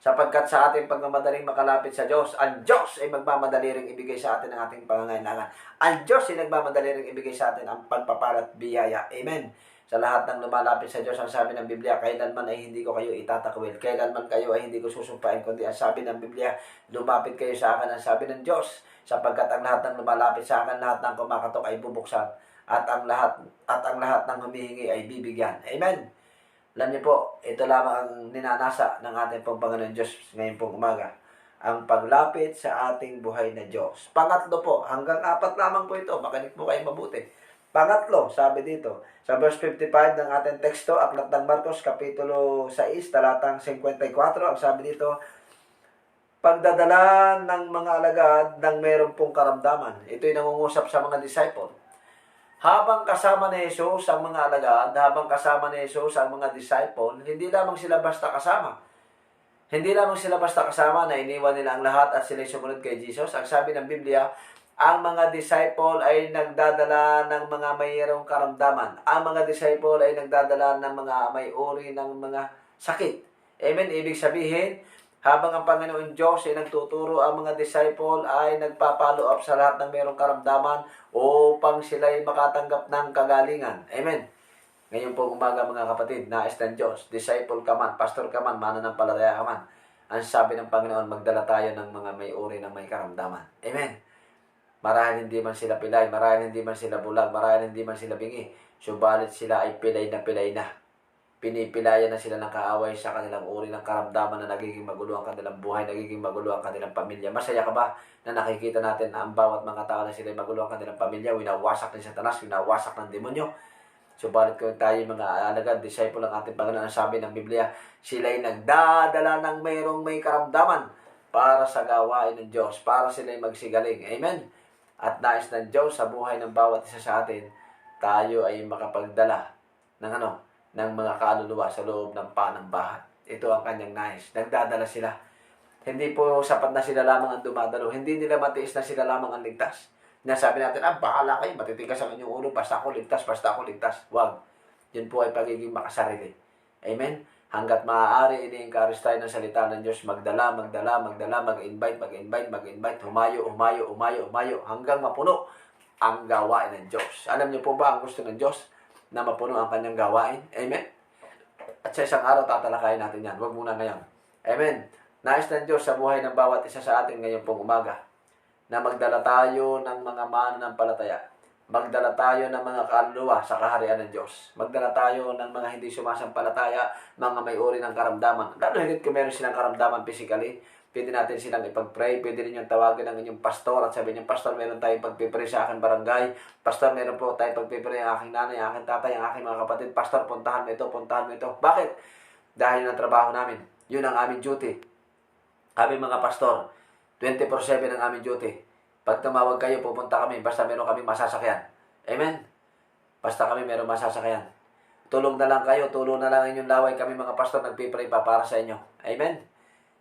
Sapagkat sa ating pagmamadaling makalapit sa Diyos, ang Diyos ay magmamadali ring ibigay sa atin ang ating pangangailangan. Ang Diyos ay nagmamadali ring ibigay sa atin ang pagpapalat biyaya. Amen. Sa lahat ng lumalapit sa Diyos, ang sabi ng Biblia, kailanman ay hindi ko kayo itatakwil. Kailanman kayo ay hindi ko susumpain, kundi ang sabi ng Biblia, lumapit kayo sa akin, ang sabi ng Diyos. Sapagkat ang lahat ng lumalapit sa akin, lahat ng kumakatok ay bubuksan. At ang lahat ng humihingi ay bibigyan. Amen. Alam niyo po, ito lamang ang ninanasa ng ating pong Panginoon Diyos ngayon pong umaga. Ang paglapit sa ating buhay na Diyos. Pangatlo po, hanggang 4 lamang po ito. Makinig po kayo mabuti. Pangatlo, sabi dito, sa verse 55 ng ating teksto, aklat ng Marcos, Kapitulo 6, talatang 54, ang sabi dito, pagdadala ng mga alagad ng mayroong pong karamdaman. Ito'y nangungusap sa mga disciple. Habang kasama ni Jesus ang mga alagad, habang kasama ni Jesus ang mga disciple, hindi lamang sila basta kasama. Hindi lamang sila basta kasama na iniwan nila ang lahat at sila sumunod kay Jesus. Ang sabi ng Biblia, ang mga disciple ay nagdadala ng mga mayroong karamdaman. Ang mga disciple ay nagdadala ng mga may uri ng mga sakit. Amen? Ibig sabihin, habang ang Panginoon Diyos ay nagtuturo, ang mga disciple ay nagpa-follow up sa lahat ng mayroong karamdaman upang sila ay makatanggap ng kagalingan. Amen. Ngayon po umaga mga kapatid, nais ng Diyos, disciple ka man, pastor ka man, mananampalataya ka man, ang sabi ng Panginoon, magdala tayo ng mga may uri ng may karamdaman. Amen. Marahil hindi man sila pilay, marahil hindi man sila bulag, marahil hindi man sila bingi, subalit sila ay pilay na. Pinipilayan na sila ng kaaway sa kanilang uri ng karamdaman na nagiging magulo ang kanilang buhay, nagiging magulo ang kanilang pamilya. Masaya ka ba na nakikita natin na ang bawat mga tao na sila ay magulo ang kanilang pamilya, winawasak ni Satanas, winawasak ng demonyo? Subalit kung tayo mga alagad, disciple ng ating Panginoon, ang sabi ng Biblia, sila ay nagdadala ng mayroong may karamdaman para sa gawain ng Diyos, para sila ay magsigaling. Amen? At nais ng Diyos sa buhay ng bawat isa sa atin, tayo ay makapagdala ng ng mga kaluluwa sa loob ng panambahan. Ito ang kanyang nais. Nagdadala sila. Hindi po sapat na sila lamang ang dumadalo. Hindi nila matiis na sila lamang ang ligtas. Nasabi natin, bahala kayo, matitigas ang inyong ulo, basta ako ligtas. Wag. Yun po ay pagiging makasarili. Amen? Hanggat maaari, ini-encourage tayo ng salita ng Diyos, magdala, mag-invite, humayo, hanggang mapuno ang gawain ng Diyos. Alam niyo po ba ang gusto ng Diyos? Na mapuno ang kanyang gawain. Amen? At sa isang araw, tatalakayin natin yan. Huwag muna ngayon. Amen? Nais ng Diyos sa buhay ng bawat isa sa atin ngayon pong umaga na magdala tayo ng mga mananampalataya. Magdala tayo ng mga kaluluwa sa kaharian ng Diyos. Magdala tayo ng mga hindi sumasampalataya, mga may uri ng karamdaman. Lalo higit kung meron silang karamdaman physically, pwede natin silang ipag-pray, pwede rin yung tawagin ng inyong pastor at sabihin niyo, pastor, meron tayong pag-pray sa aking barangay. Pastor, meron po tayong pag-pray ang aking nanay, ang aking tatay, ang aking mga kapatid. Pastor, puntahan mo ito. Bakit? Dahil yun ang trabaho namin. Yun ang aming duty. Kami mga pastor, 24/7 ang aming duty. Pag tumawag kayo, pupunta kami, basta meron kaming masasakyan. Amen? Basta kami meron masasakyan. Tulong na lang kayo, tulong na lang inyong laway. Kami mga pastor, nagpipray pa para sa inyo. Amen?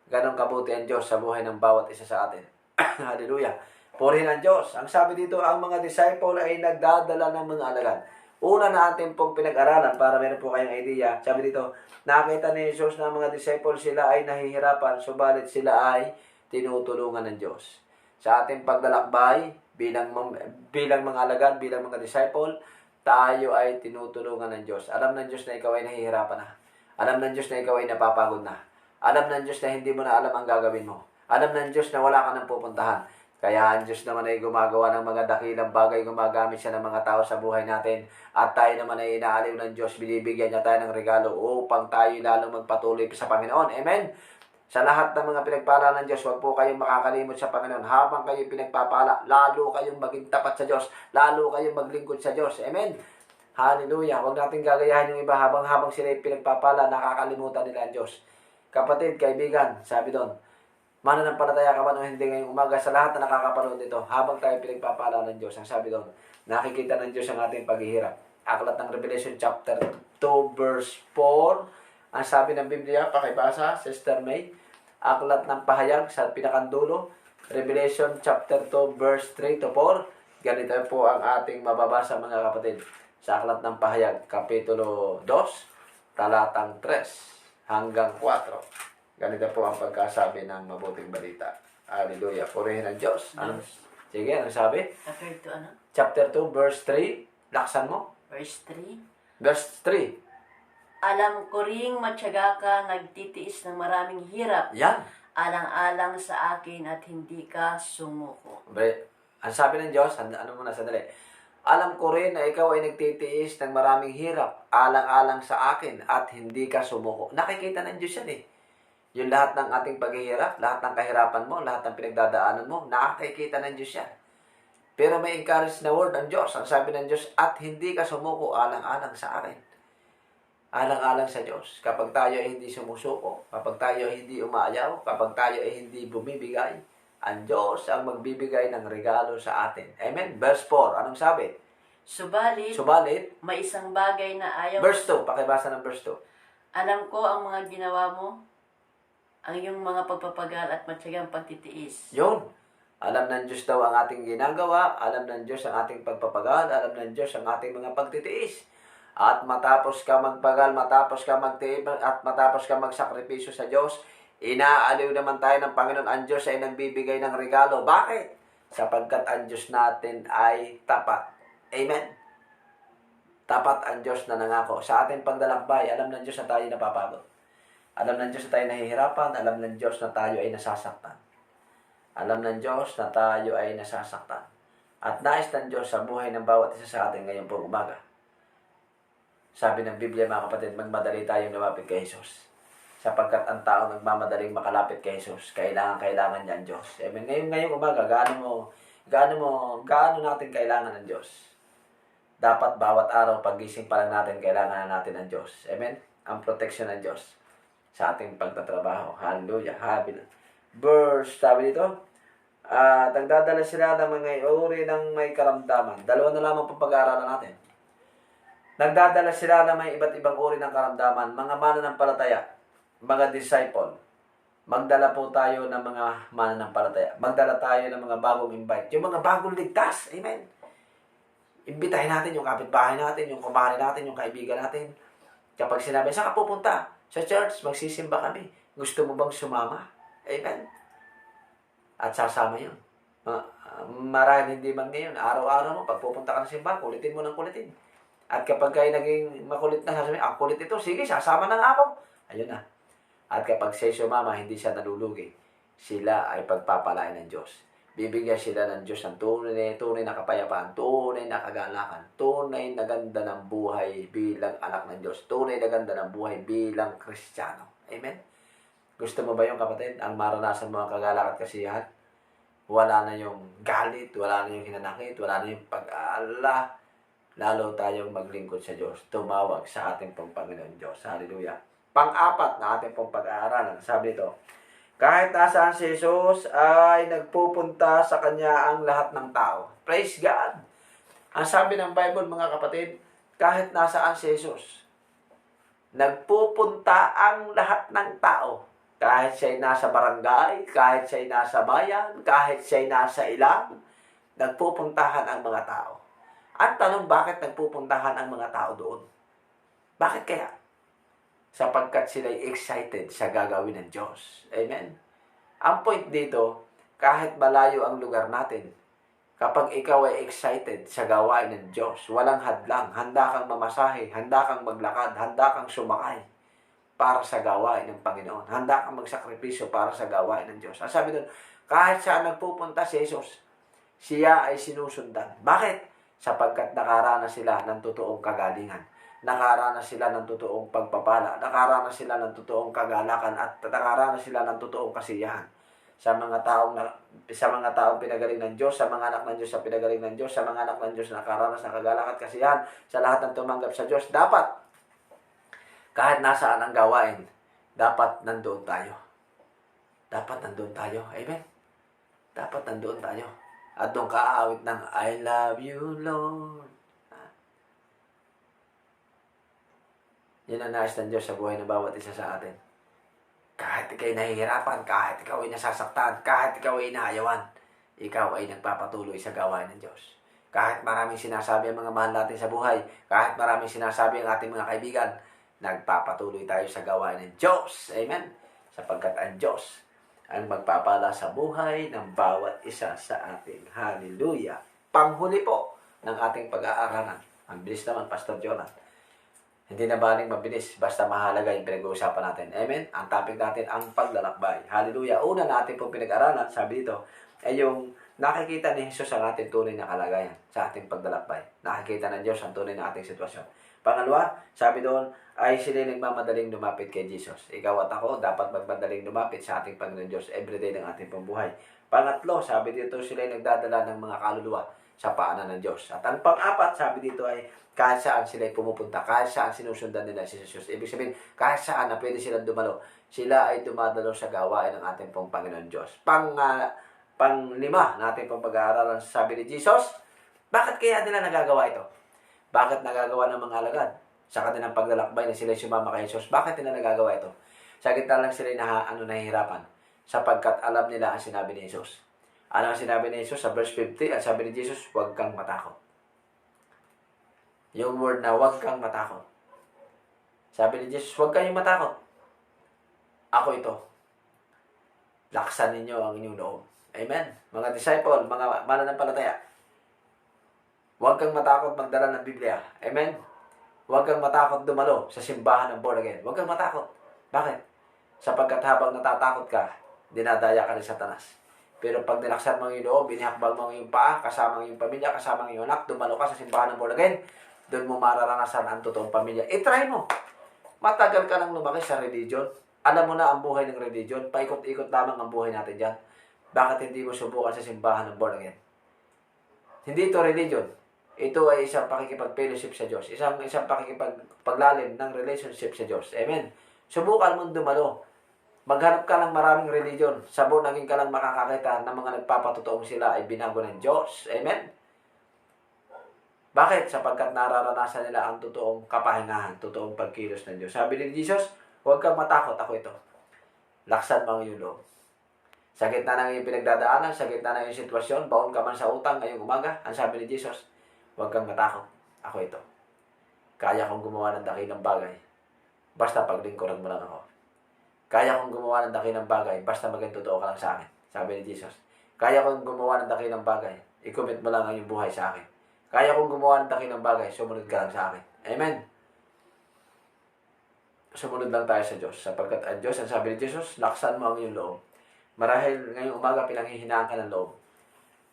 Ganon kabuti ang Diyos sa buhay ng bawat isa sa atin. Hallelujah. Purihin ang Diyos. Ang sabi dito, ang mga disciple ay nagdadala ng mga alagad. Una na atin pong pinag-aralan para meron po kayong idea. Sabi dito, nakita ni Jesus na mga disciple sila ay nahihirapan, subalit sila ay tinutulungan ng Diyos. Sa ating paglalakbay, bilang mga alagad, bilang mga disciple, tayo ay tinutulungan ng Diyos. Alam ng Diyos na ikaw ay nahihirapan na. Alam ng Diyos na ikaw ay napapagod na. Alam ng Diyos na hindi mo na alam ang gagawin mo. Alam ng Diyos na wala ka nang pupuntahan. Kaya ang Diyos naman ay gumagawa ng mga dakilang bagay, gumagamit siya ng mga tao sa buhay natin. At tayo naman ay inaaliw ng Diyos, binibigyan niya tayo ng regalo upang tayo lalong magpatuloy sa Panginoon. Amen? Sa lahat ng mga pinagpala ng Diyos, huwag po kayong makakalimot sa Panginoon. Habang kayo pinagpapala, lalo kayong maging tapat sa Diyos. Lalo kayong maglingkod sa Diyos. Amen? Hallelujah. Huwag natin gagayahin yung iba habang sila pinagpapala, nakakalimutan nila ang Diyos. Kapatid, kaibigan, sabi doon, mananampalataya ka man o hindi ngayong umaga sa lahat na nakakapanood nito, habang tayo pinagpapala ng Diyos, ang sabi doon, nakikita ng Diyos ang ating paghihirap. Aklat ng Revelation chapter 2 verse 4, ang sabi ng Biblia, pakibasa, Sister May, Aklat ng Pahayag sa pinakandulo, Revelation chapter 2 verse 3 to 4, ganito po ang ating mababasa mga kapatid. Sa Aklat ng Pahayag, Kapitulo 2, talatang 3 hanggang 4. Ganito po ang pagkasabi ng mabuting balita. Hallelujah. Purihin ang Diyos. Sige, ano sabi? Chapter 2, verse 3. Laksan mo. Verse 3. Verse 3. Alam ko ring matyaga ka, nagtitiis ng maraming hirap. Yan. Alang-alang sa akin at hindi ka sumuko. Ang sabi ng Diyos, ano muna, sandali. Alam ko rin na ikaw ay nagtitiis ng maraming hirap, alang-alang sa akin, at hindi ka sumuko. Nakikita ng Diyos yan eh. Yung lahat ng ating paghihirap, lahat ng kahirapan mo, lahat ng pinagdadaanan mo, nakikita ng Diyos yan. Pero may encourage na word ang Diyos. Ang sabi ng Diyos, at hindi ka sumuko alang-alang sa akin. Alang-alang sa Diyos. Kapag tayo ay hindi sumusuko, kapag tayo ay hindi umaayaw, kapag tayo ay hindi bumibigay, ang Diyos ang magbibigay ng regalo sa atin. Amen? Verse 4, anong sabi? Subalit, may isang bagay na ayaw. Verse 2, pakibasa ng verse 2. Alam ko ang mga ginawa mo, ang iyong mga pagpapagal at matyagang pagtitiis. Yun. Alam ng Diyos daw ang ating ginagawa, alam ng Diyos ang ating pagpapagal, alam ng Diyos ang ating mga pagtitiis. At matapos ka magpagal, matapos ka magtiis, at matapos ka magsakripisyo sa Diyos, inaaliw naman tayo ng Panginoon. Ang Diyos ay nagbibigay ng regalo. Bakit? Sapagkat ang Diyos natin ay tapat. Amen? Tapat ang Diyos na nangako. Sa ating paglalakbay, alam ng Diyos na tayo napapagod. Alam ng Diyos na tayo nahihirapan. Alam ng Diyos na tayo ay nasasaktan. Alam ng Diyos na tayo ay nasasaktan. At nais ng Diyos sa buhay ng bawat isa sa atin ngayon pong umaga. Sabi ng Biblia mga kapatid, magmadali tayong lumapit kay Jesus. Sapagkat ang tao nagmamadaling makalapit kay Jesus. Kailangan niya ang Diyos. Amen. Ngayong umaga, gaano natin kailangan ng Diyos? Dapat bawat araw, pagising pa lang natin, kailangan na natin ang Diyos. Amen. Ang protection ng Diyos sa ating pagtatrabaho. Hallelujah. Verse, sabi dito, nagdadala sila ng mga uri ng may karamdaman. Dalawa na lamang po pag-aaralan natin. Nagdadala sila ng may iba't ibang uri ng karamdaman, mga mananampalataya, mga disciple. Magdala po tayo ng mga mananampalataya. Magdala tayo ng mga bagong invite. Yung mga bagong ligtas. Amen. Imbitahin natin yung kapitbahay natin, yung kumare natin, yung kaibigan natin. Kapag sinabi, saan ka pupunta? Sa church, magsisimba kami. Gusto mo bang sumama? Amen. At sasama yun. Marahil hindi man ngayon, araw-araw mo, pag pupunta ka ng simbahan, kulitin mo ng kulitin. At kapag kayo naging makulit na, sasabihin, kulit ito, sige, sasama na nga ako. Ayun na. At kapag siya sumama, hindi siya nalulugi. Sila ay pagpapalain ng Diyos. Bibigyan sila ng Diyos ng tunay na kapayapaan, tunay na kagalakan, tunay na ganda ng buhay bilang anak ng Diyos, tunay na ganda ng buhay bilang Kristiyano. Amen? Gusto mo ba yung kapatid, ang maranasan mo ang kagalakan at kasiyahan? Wala na yung galit, wala na yung hinanakit, wala na yung pag-aala. Lalo tayong maglingkod sa Diyos, tumawag sa ating pong Panginoon Diyos. Hallelujah. Pang-apat na ating pong pag-aaralan, sabi ito, kahit nasaan si Jesus ay nagpupunta sa Kanya ang lahat ng tao. Praise God! Ang sabi ng Bible mga kapatid, kahit nasaan si Jesus, nagpupunta ang lahat ng tao. Kahit siya'y nasa barangay, kahit siya'y nasa bayan, kahit siya'y nasa ilang, nagpupuntahan ang mga tao. Ang tanong, bakit nagpupuntahan ang mga tao doon? Bakit kaya? Sapagkat sila'y excited sa gagawin ng Diyos. Amen? Ang point dito, kahit malayo ang lugar natin, Kapag ikaw ay excited sa gawain ng Diyos, walang hadlang, handa kang mamasahe, handa kang maglakad, handa kang sumakay para sa gawain ng Panginoon. Handa kang magsakripisyo para sa gawain ng Diyos. Ang sabi doon, kahit saan nagpupunta si Jesus, siya ay sinusundan. Bakit? Sapagkat nakaranas sila ng totoong kagalingan. Nakaranas sila ng totoong pagpapala. Nakaranas sila ng totoong kagalakan at nakaranas sila ng totoong kasiyahan. Sa mga taong pinagaling ng Diyos, sa mga anak ng Diyos sa pinagaling ng Diyos, sa mga anak ng Diyos na nakaranas ng kagalakan at kasiyahan, sa lahat ng tumanggap sa Diyos, dapat kahit nasaan ang gawain, dapat nandoon tayo. Dapat nandoon tayo. Amen? Dapat nandoon tayo. At doon ka-aawit ng I love you, Lord. Yan ang nais ng Diyos sa buhay ng bawat isa sa atin. Kahit ikaw ay nahihirapan, kahit ikaw ay nasasaktan, kahit ikaw ay inahayawan, ikaw ay nagpapatuloy sa gawain ng Diyos. Kahit maraming sinasabi ang mga mahal natin sa buhay, kahit maraming sinasabi ang ating mga kaibigan, nagpapatuloy tayo sa gawain ng Diyos. Amen? Sapagkat ang Diyos ang magpapala sa buhay ng bawat isa sa atin. Hallelujah! Panghuli po ng ating pag-aaralan. Ang bilis naman, Pastor Jonah. Hindi na baling mabilis, basta mahalaga yung pinag-uusapan natin. Amen? Ang topic natin, ang paglalakbay. Hallelujah! Una natin pong pinag-aralan, sabi dito, ay yung nakikita ni Jesus ang ating tunay na kalagayan sa ating paglalakbay. Nakikita ng Diyos ang tunay na ating sitwasyon. Pangalawa, sabi doon, ay sila nagmamadaling lumapit kay Jesus. Ikaw at ako, dapat magmadaling lumapit sa ating Panginoon Diyos everyday ng ating pambuhay. Pangatlo, sabi dito, sila nagdadala ng mga kaluluwa sa paanan ng Diyos. At ang pang-apat, sabi dito ay kahit saan sila pumupunta, kahit saan sinusundan nila si Jesus. Ibig sabihin, kahit saan na pwede silang dumalo, sila ay dumadalo sa gawain ng ating pong Panginoon Diyos. Panglima natin pong pag-aaralan, sabi ni Jesus, bakit kaya nila nagagawa ito? Bakit nagagawa ng mga alagad? Sa kanilang paglalakbay na sila sumama kay Jesus, bakit nila nagagawa ito? Sa gitna lang sila nahihirapan, sapagkat alam nila ang sinabi ni Jesus. Ano ang sinabi ni Jesus sa verse 50? Ang sabi ni Jesus, huwag kang matakot. Yung word na huwag kang matakot. Sabi ni Jesus, huwag kayong matakot. Ako ito. Laksan ninyo ang inyong loob. Amen. Mga disciple, mga mananampalataya, huwag kang matakot magdala ng Biblia. Amen. Huwag kang matakot dumalo sa simbahan ng born again. Huwag kang matakot. Bakit? Sapagkat habang natatakot ka, dinadaya ka ni Satanas. Pero pag nilaksan mo ang iyong loob, binihakbang mo ang iyong paa, kasama ang iyong pamilya, kasama ang iyong anak, dumalo ka sa simbahan ng born again, doon mo mararanasan ang totoong pamilya. I-try mo. Matagal ka nang lumaki sa religion. Alam mo na ang buhay ng religion. Paikot-ikot lamang ang buhay natin dyan. Bakit hindi mo subukan sa simbahan ng born again? Hindi ito religion. Ito ay isang pakikipag-fellowship sa Diyos. Isang pakikipaglalim ng relationship sa Diyos. Amen. Subukan mong dumalo. Maghanap ka ng maraming religion. Sabon naging ka lang makakakita ng mga nagpapatotoong sila ay binago ng Diyos. Amen. Bakit? Sapagkat nararanasan nila ang totoong kapahingahan, totoong pagkilos ng Diyos. Sabi ni Jesus, huwag kang matakot, ako ito. Laksan mo ang iyong loob. Sa gitna ng iyong pinagdadaanan, sa gitna ng iyong sitwasyon, baon ka man sa utang ngayong umaga, ang sabi ni Jesus, huwag kang matakot, ako ito. Kaya kong gumawa ng dakilang bagay, basta paglingkuran mo lang ako. Kaya kong gumawa ng dakilang bagay, basta maging totoo ka lang sa akin, sabi ni Jesus. Kaya kong gumawa ng dakilang bagay, i-commit mo lang ang iyong buhay sa akin. Kaya kong gumawa ng dakilang bagay, sumunod ka lang sa akin. Amen. Sumunod lang tayo sa Diyos, sapagkat ang Diyos, ang sabi ni Jesus, laksan mo ang iyong loob. Marahil ngayong umaga pinanghihinaan ka ng loob.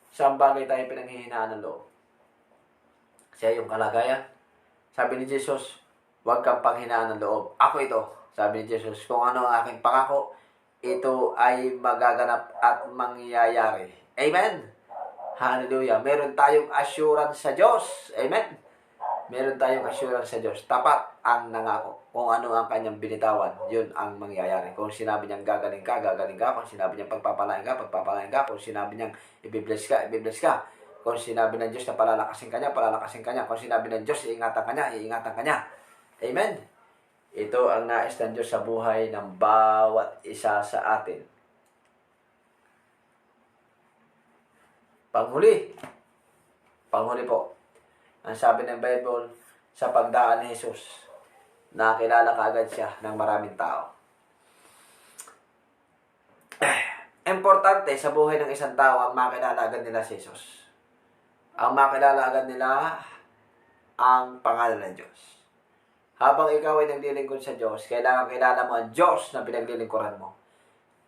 Saan bagay tayo pinanghihinaan ng loob? Siya yung kalagayan. Sabi ni Jesus, huwag kang panghinaan ng loob. Ako ito. Sabi ni Jesus, kung ano ang aking pangako, ito ay magaganap at mangyayari. Amen. Hallelujah. Meron tayong assurance sa Diyos. Amen. Meron tayong assurance sa Diyos. Tapat ang nangako. Kung ano ang kanyang binitawan, yun ang mangyayari. Kung sinabi niyang gagaling ka, gagaling ka. Kung sinabi niyang pagpapalain ka, pagpapalain ka. Kung sinabi niyang ibibless ka, ibibless ka. Kung sinabi ng Diyos na palalakasin ka niya, palalakasin ka niya. Kung sinabi ng Diyos, iingatan ka niya, iingatan ka niya. Amen. Ito ang nais ng Diyos sa buhay ng bawat isa sa atin. Panghuli po. Ang sabi ng Bible, sa pagdaan ni Jesus, nakilala kaagad siya ng maraming tao. Importante sa buhay ng isang tao ang makilala agad nila si Jesus. ang makilala agad nila ang pangalan ng Diyos. Habang ikaw ay naglilingkod sa Diyos, kailangan kilala mo ang Diyos na pinaglilingkuran mo.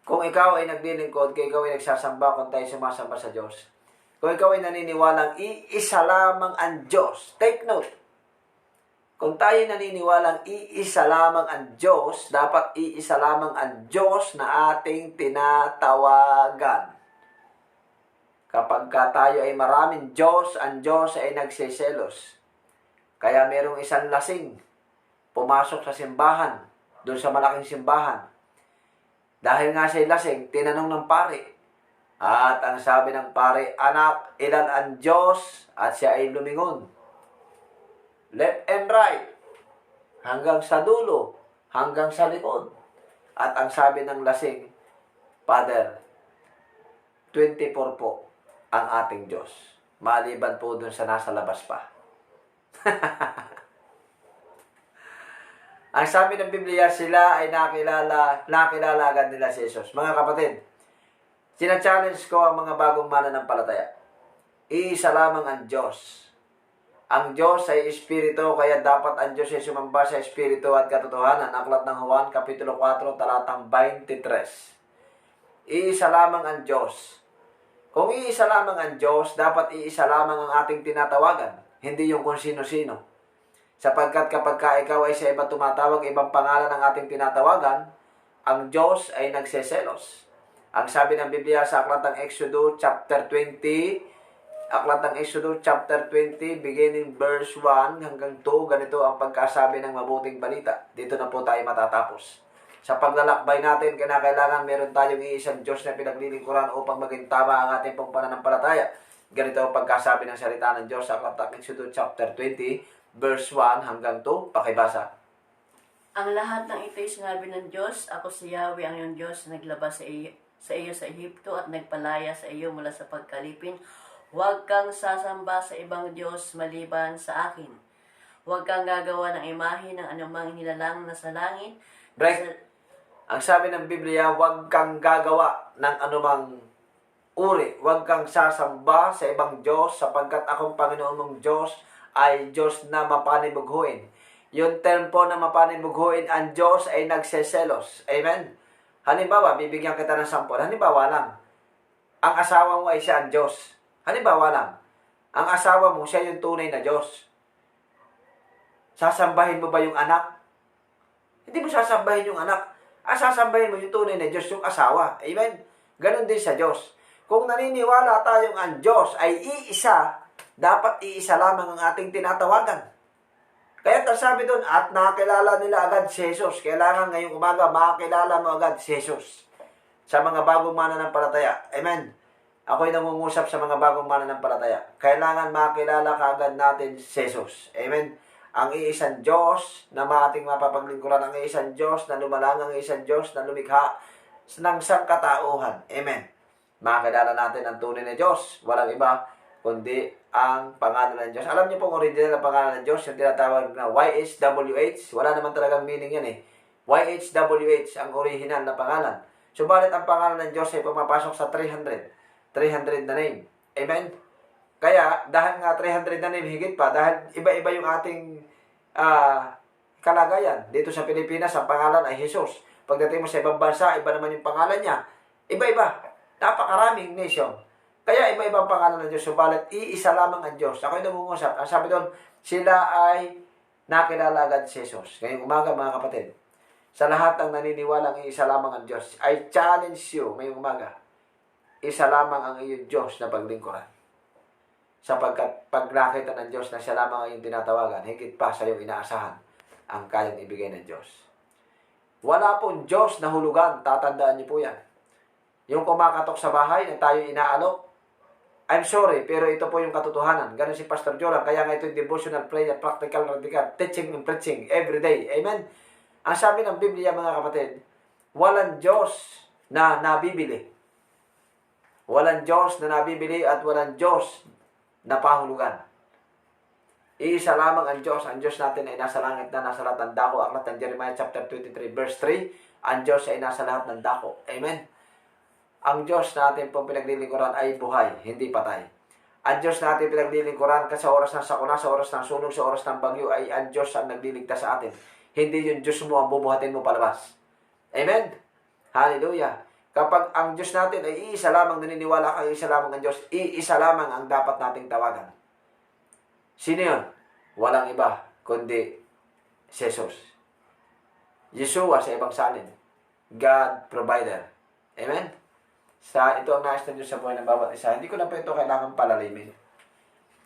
Kung ikaw ay naglilingkod, kung ikaw ay nagsasamba, kung tayo sumasamba sa Diyos, kung ikaw ay naniniwalang iisa lamang ang Diyos, take note, kung tayo naniniwalang iisa lamang ang Diyos, dapat iisa lamang ang Diyos na ating tinatawagan. Kapag tayo ay maraming Diyos, ang Diyos ay nagsiselos. Kaya merong isang lasing, pumasok sa simbahan, doon sa malaking simbahan. Dahil nga siya lasing, tinanong ng pari. At ang sabi ng pari, anak, ilan ang Diyos? At siya ay lumingon. Left and right, hanggang sa dulo, hanggang sa likod. At ang sabi ng lasing, Father, 24 po ang ating Diyos. Maliban po dun sa nasa labas pa. Ang sabi ng Biblia, sila ay nakilala agad nila si Jesus. Mga kapatid, sina-challenge ko ang mga bagong mananampalataya. Iisa lamang ang Diyos. Ang Diyos ay Espiritu, kaya dapat ang Diyos ay sumamba sa Espiritu at katotohanan. Aklat ng Juan, Kapitulo 4, talatang 23. Iisa lamang ang Diyos. Kung iisa lamang ang Diyos, dapat iisa lamang ang ating tinatawagan. Hindi yung kung sino-sino. Sapagkat kapag ikaw ay sa iba tumatawag, ibang pangalan ang ating tinatawagan, ang Diyos ay nagseselos. Ang sabi ng Biblia sa Aklat ng Exodus chapter 20, beginning verse 1 hanggang 2, ganito ang pagkasabi ng mabuting balita. Dito na po tayo matatapos. Sa paglalakbay natin, kailangan meron tayong iisang Diyos na pinaglilingkuran upang maging tama ang ating pong pananampalataya. Ganito ang pagkasabi ng salita ng Diyos sa Aklat ng Exodus chapter 20, verse 1 hanggang 2. Pakibasa. Ang lahat ng ito'y sinabi ng Diyos, ako si Yahweh ang iyong Diyos na naglabas sa iyo sa Ehipto at nagpalaya sa iyo mula sa pagkalipin. Huwag kang sasamba sa ibang Diyos maliban sa akin. Huwag kang gagawa ng imahe ng anumang nilalang na sa langit. Break. Ang sabi ng Biblia, huwag kang gagawa ng anumang uri. Huwag kang sasamba sa ibang Diyos sapagkat akong Panginoon mong Diyos ay Diyos na mapanibughuin. Yung term po na mapanibughuin, ang Diyos ay nagseselos. Amen? Halimbawa, bibigyan kita ng sampol. Halimbawa lang, ang asawa mo ay siya ang Diyos. Halimbawa lang, ang asawa mo, siya yung tunay na Diyos. Sasambahin mo ba yung anak? Hindi mo sasambahin yung anak. Sasambahin mo yung tunay na Diyos, yung asawa. Amen? Ganon din sa Diyos. Kung naniniwala tayong ang Diyos ay iisa, dapat iisa lamang ang ating tinatawagan. Kaya sabi doon, at nakilala nila agad si Jesus. Kailangan ngayong umaga, makakilala mo agad si Jesus. Sa mga bagong mananampalataya. Amen? Ako'y nangungusap sa mga bagong mananampalataya. Kailangan makilala kaagad natin si Jesus. Amen? Ang iisang Diyos na ating mapapaglingkuran, ang iisang Diyos na lumalang, ang iisang Diyos na lumikha ng sangkatauhan. Amen? Makilala natin ang tunay na Diyos. Walang iba kundi ang pangalan ng Diyos. Alam niyo pong original na pangalan ng Diyos, yung tinatawag na YHWH. Wala naman talagang meaning yan eh. YHWH ang original na pangalan. Subalit ang pangalan ng Diyos ay pumapasok sa 300 na name. Amen? Kaya, dahil nga 300 na name, higit pa, dahil iba-iba yung ating kalagayan. Dito sa Pilipinas, ang pangalan ay Jesus. Pagdating mo sa ibang bansa, iba naman yung pangalan niya. Iba-iba. Napakaraming nation. Kaya iba-ibang pangalan ng Diyos. Subalit, iisa lamang ang Diyos. Ako'y nangungusap. Ang sabi doon, sila ay nakilala agad si Jesus. Ngayong umaga, mga kapatid, sa lahat ng naniniwalang iisa lamang ang Diyos, I challenge you ngayong umaga, isa lamang ang iyong Diyos na paglingkuran. Sapagkat pag nakita ng Diyos na siya lamang ang iyong tinatawagan, higit pa sa iyong inaasahan ang kayang ibigay ng Diyos. Wala pong Diyos na hulugan, tatandaan niyo po yan. Yung kumakatok sa bahay na tayo inaalok, I'm sorry, pero ito po yung katotohanan. Ganun si Pastor Jolan, kaya nga ito yung devotional prayer, practical, radical, teaching and preaching every day. Amen? Ang sabi ng Biblia, mga kapatid, walang Diyos na nabibili. Walang Diyos na nabibili at walang Diyos na pahulugan. Iisa lamang ang Diyos. Ang Diyos natin ay nasa langit na, nasa lahat ng dako. Aklat ng Jeremiah chapter 23 verse 3, ang Diyos ay nasa lahat ng dako. Amen? Ang Diyos natin pong pinaglilingkuran ay buhay, hindi patay. Ang Diyos natin pinaglilingkuran ka sa oras ng sakuna, sa oras ng sunog, sa oras ng bagyo, ay ang Diyos ang nagliligtas sa atin. Hindi yung Diyos mo ang bubuhatin mo palabas. Amen? Hallelujah. Kapag ang Diyos natin ay iisa lamang, naniniwala ka iisa lamang ang Diyos, iisa lamang ang dapat nating tawagan. Sino yun? Walang iba, kundi si Jesus. Yeshua sa ibang salin. God provider. Amen? Ito ang nais ng Diyos sa buhay ng bawat isa. Hindi ko na po ito kailangan palalimin.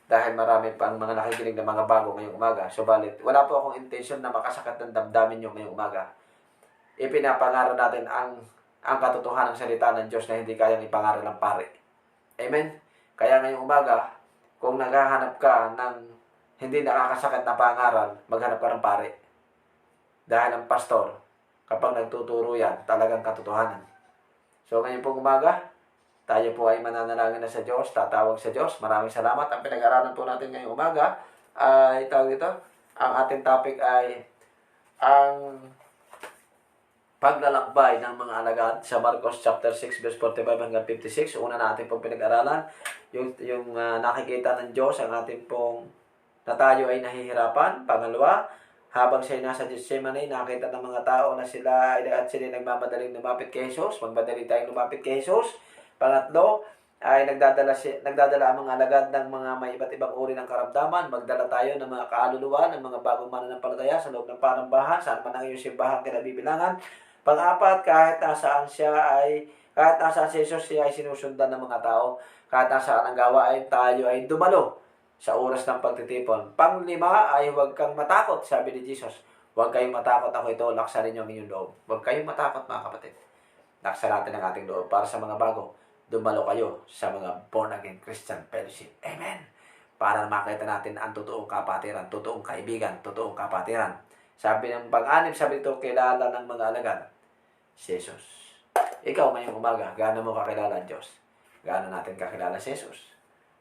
Dahil marami pang mga nakikinig na mga bago ngayong umaga. Subalit, wala po akong intention na makasakit ng damdamin nyo ngayong umaga. Ipinapangaral natin ang katotohanan ng salita ng Diyos na hindi kayang ipangaral ng pare. Amen? Kaya ngayong umaga, kung naghahanap ka ng hindi nakakasakit na pangaral, maghanap ka ng pare. Dahil ang pastor, kapag nagtuturo yan, talagang katotohanan. So ngayon pong umaga, tayo po ay mananalangin na sa Diyos, tatawag sa Diyos. Maraming salamat. Ang pinag-aralan po natin ngayong umaga ay tawag ito. Ang ating topic ay ang paglalakbay ng mga alagad sa Marcos chapter 6 verse 45 hanggang 56. Una natin pong pinag-aralan yung nakikita ng Diyos ang ating pong na tayo ay nahihirapan. Pangalawa, habang siya nasa Gethsemane, nakita ng mga tao na sila nagmamadaling lumapit kay Jesus. Magmadali tayong lumapit kay Jesus. Pangatlo, ay nagdadala ang mga alagad ng mga may iba't ibang uri ng karamdaman. Magdala tayo ng mga kaluluwa, ng mga bagong mananampalataya sa loob ng panambahan, saan man ang iyong simbahan kinabibilangan. Pang-apat, kahit nasaan si Jesus, siya ay sinusundan ng mga tao. Kahit nasaan ang gawain, tayo ay dumalo sa oras ng pagtitipon. Pang-lima ay huwag kang matakot, sabi ni Jesus. Huwag kayong matakot, ako ito, laksarin niyo ang inyong loob. Huwag kayong matakot, mga kapatid. Laksa natin ang ating loob para sa mga bago. Dumalo kayo sa mga born-again Christian fellowship. Amen. Para makita natin ang totoong kapatiran, totoong kaibigan, totoong kapatiran. Sabi ng pang-anim, sabi ito, kilala ng mga alagad, si Jesus. Ikaw ngayong umaga, gaano mo kakilala ang Diyos? Gaano natin kakilala si Jesus?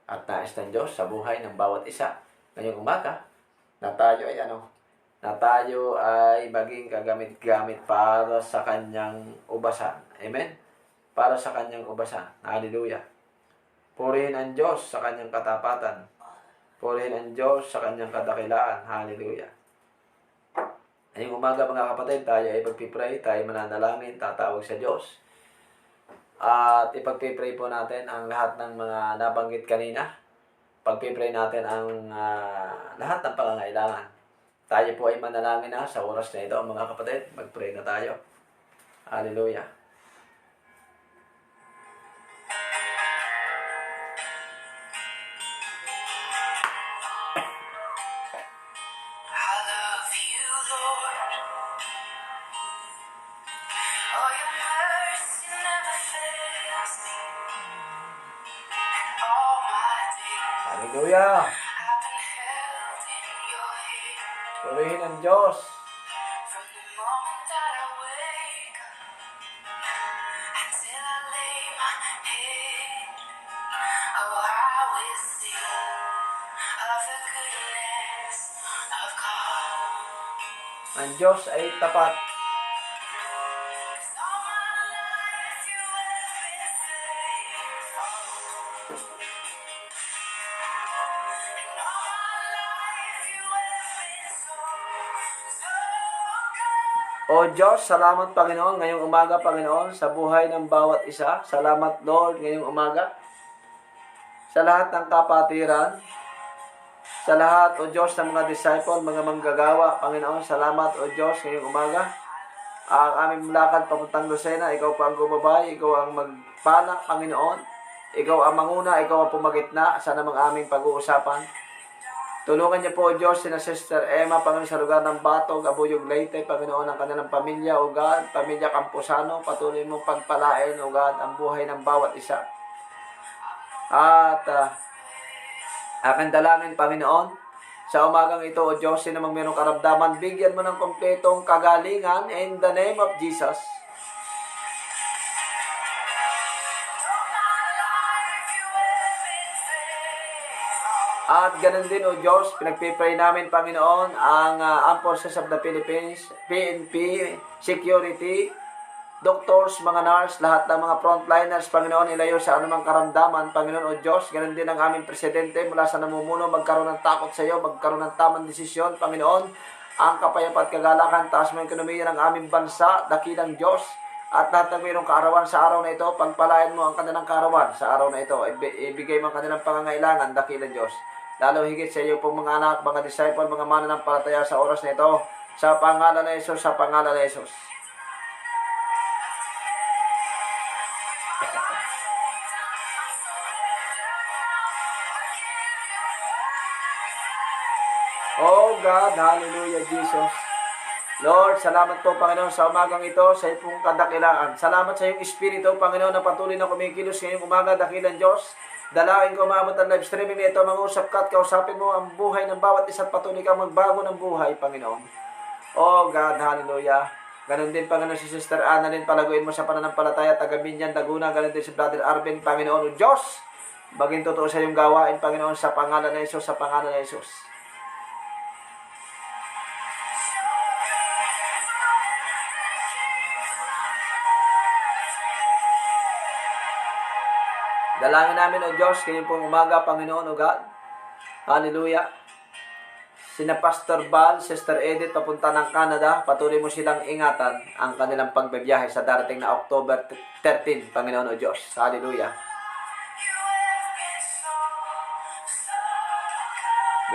At nais ng Diyos sa buhay ng bawat isa ngayong umaga na tayo ay maging kagamit-gamit para sa kanyang ubasan. Amen? Para sa kanyang ubasan. Hallelujah. Purihin ang Diyos sa kanyang katapatan. Purihin ang Diyos sa kanyang kadakilaan. Hallelujah. Ngayong umaga mga kapatid, tayo ay pagpipray, tayo mananalangin, tatawag sa Diyos. At ipagpipray po natin ang lahat ng mga nabanggit kanina. Pagpipray natin ang lahat ng pangangailangan. Tayo po ay manalangin na sa oras na ito, mga kapatid. Magpray na tayo. Hallelujah. Hallelujah. Purihin ang Diyos. Ang Diyos ay tapat. O Diyos, salamat Panginoon ngayong umaga, Panginoon, sa buhay ng bawat isa. Salamat Lord ngayong umaga sa lahat ng kapatiran, sa lahat, O Diyos, ng mga disciple, mga manggagawa. Panginoon, salamat, O Diyos, ngayong umaga. Ang aming lakad papuntang Lucena, Ikaw pa ang gumabay, Ikaw ang magpala, Panginoon. Ikaw ang manguna, Ikaw ang pumagitna sa namang aming pag-uusapan. Tulungan niyo po, O Diyos, sina Sister Emma, Panginoon, sa lugar ng Batog, Abuyog, Leyte, Panginoon, ang kanilang pamilya, O God, pamilya Camposano, patuloy mong pagpalain, O God, ang buhay ng bawat isa. At aking dalangin, Panginoon, sa umagang ito, O Diyos, sino mang mayroong karamdaman, bigyan mo ng kompletong kagalingan in the name of Jesus. At ganun din, O Diyos, pinagpipray namin, Panginoon, ang Armed Forces of the Philippines, PNP, Security, doctors, mga nurse, lahat ng mga frontliners, Panginoon, ilayo sa anumang karamdaman, Panginoon o Diyos. Ganun din ang aming presidente mula sa namumuno, magkaroon ng takot sa iyo, magkaroon ng tamang desisyon, Panginoon. Ang kapayapaan at kagalakan, taas mo yung ekonomiya ng aming bansa, dakilang Diyos. At lahat ng mayroong kaarawan sa araw na ito, pagpalain mo ang kanilang kaarawan sa araw na ito. Ibigay mo ang kanilang pangangailangan, dakilang Diyos. Lalo higit sa iyo pong mga anak, mga disciple, mga mananampalataya sa oras na ito. Sa pangalan na Jesus, sa pangalan na Jesus. Oh God, hallelujah, Jesus. Lord, salamat po, Panginoon, sa umagang ito, sa iyong kadakilaan. Salamat sa iyong Espiritu, Panginoon, na patuloy na kumikilos ngayong umaga, dakilang Diyos. Dalawin ko umabot ang live streaming nito, mangusap ka at kausapin mo ang buhay ng bawat isa't patuloy kang magbago ng buhay, Panginoon. Oh God, hallelujah. Ganon din, Panginoon, si Sister Anna din, palaguin mo sa pananampalataya, taga Binyan, Laguna. Ganon din si Brother Arvin, Panginoon, o Diyos. Baging totoo sa iyong gawain, Panginoon, sa pangalan na Jesus, sa pangalan na Jesus. Dalangin namin, O Diyos, kayo pong umaga, Panginoon, O God. Hallelujah. Sina Pastor Val, Sister Edith, papunta ng Canada. Patuloy mo silang ingatan ang kanilang pagbibiyahe sa darating na October 13, Panginoon, O Diyos. Hallelujah.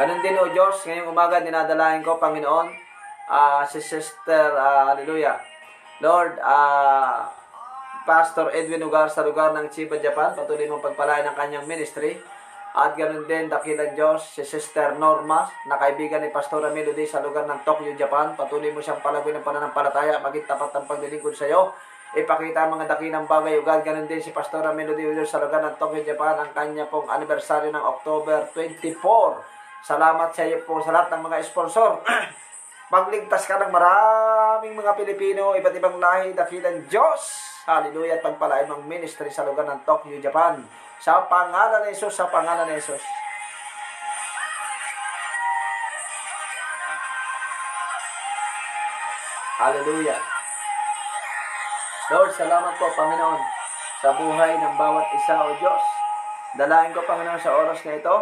Ganon din, O Diyos, ngayong umaga, dinadalahin ko, Panginoon, si Sister, hallelujah. Lord, Pastor Edwin Ugar sa lugar ng Chiba, Japan. Patuloy mong pagpalain ang kanyang ministry. At ganoon din, dakilang Diyos, si Sister Norma, na kaibigan ni Pastora Melody sa lugar ng Tokyo, Japan. Patuloy mo siyang palagoy ng pananampalataya, maging tapat ng paglilingkod sa iyo. Ipakita ang mga dakilang bagay, ugad. Ganoon din si Pastora Melody sa lugar ng Tokyo, Japan, ang kanya pong anibersaryo ng October 24. Salamat sa iyo po sa lahat ng mga sponsor. Magligtas ka ng maraming mga Pilipino, iba't ibang lahi, dakilang Diyos. Hallelujah, at pagpalain mong ministry sa lugar ng Tokyo, Japan. Sa pangalan ni Jesus, sa pangalan ni Jesus. Hallelujah. Lord, salamat po, Panginoon, sa buhay ng bawat isa, O Diyos. Dalain ko, Panginoon, sa oras na ito,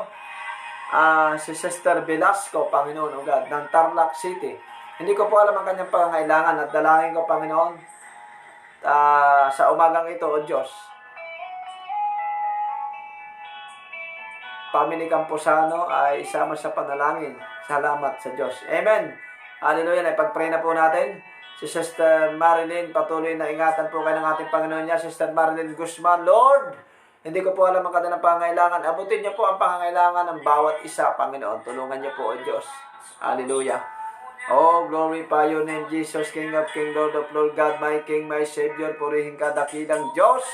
si Sister Velasco, Panginoon, O God, ng Tarlac City. Hindi ko po alam ang kanyang pangangailangan at dalangin ko, Panginoon, sa umagang ito, O Diyos. Family Camposano ay isama sa panalangin. Salamat sa Diyos. Amen. Hallelujah. Naipag-pray na po natin. Si Sister Marilyn, patuloy na ingatan po kayo ng ating Panginoon niya. Sister Marilyn Guzman, Lord, hindi ko po alam ang kanilang pangangailangan. Abutin niyo po ang pangangailangan ng bawat isa, Panginoon. Tulungan niyo po, O Diyos. Hallelujah. Oh, glorify your name, Jesus, King of King, Lord of Lord, God, my King, my Savior. Purihin ka, dakilang Diyos.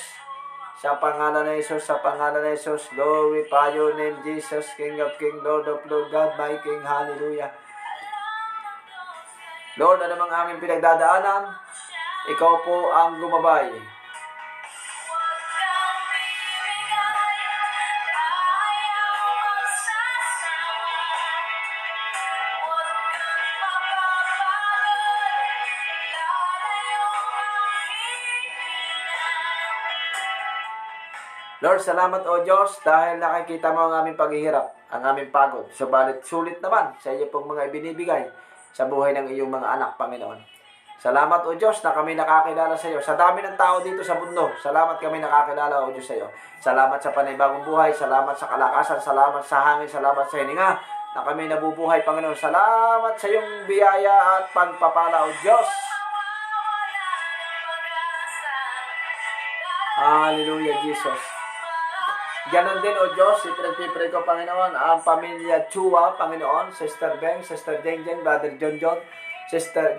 Sa pangalan ng Jesus, sa pangalan ng Jesus, glorify your name, Jesus, King of King, Lord of Lord, God, my King. Hallelujah. Lord, ano mang aming pinagdadaanan, ikaw po ang gumabay. Lord, salamat, O Diyos, dahil nakikita mo ang aming paghihirap, ang aming pagod. Subalit, sulit naman sa iyo pong mga ibinibigay sa buhay ng iyong mga anak, Panginoon. Salamat, O Diyos, na kami nakakilala sa iyo. Sa dami ng tao dito sa mundo, salamat kami nakakilala, O Diyos, sa iyo. Salamat sa panibagong buhay, salamat sa kalakasan, salamat sa hangin, salamat sa hininga, na kami nabubuhay, Panginoon. Salamat sa iyong biyaya at pagpapala, O Diyos. Hallelujah, Jesus. Ganon din, O Diyos, ipinagpipray ko, Panginoon, ang pamilya Chua, Panginoon, Sister Beng, Sister Jeng, Brother John,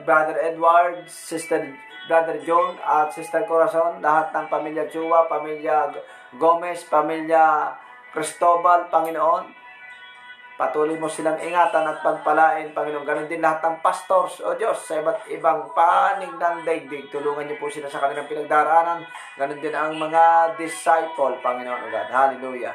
Brother Edward, Sister Brother John, at Sister Corazon, lahat ng pamilya Chua, pamilya Gomez, pamilya Cristobal, Panginoon. Patuloy mo silang ingatan at pagpalain, Panginoon. Ganon din lahat ng pastors, O Diyos, sa iba't ibang panig ng daigdig. Tulungan niyo po sila sa kanilang pinagdaraanan. Ganon din ang mga disciple, Panginoon, O God. Hallelujah.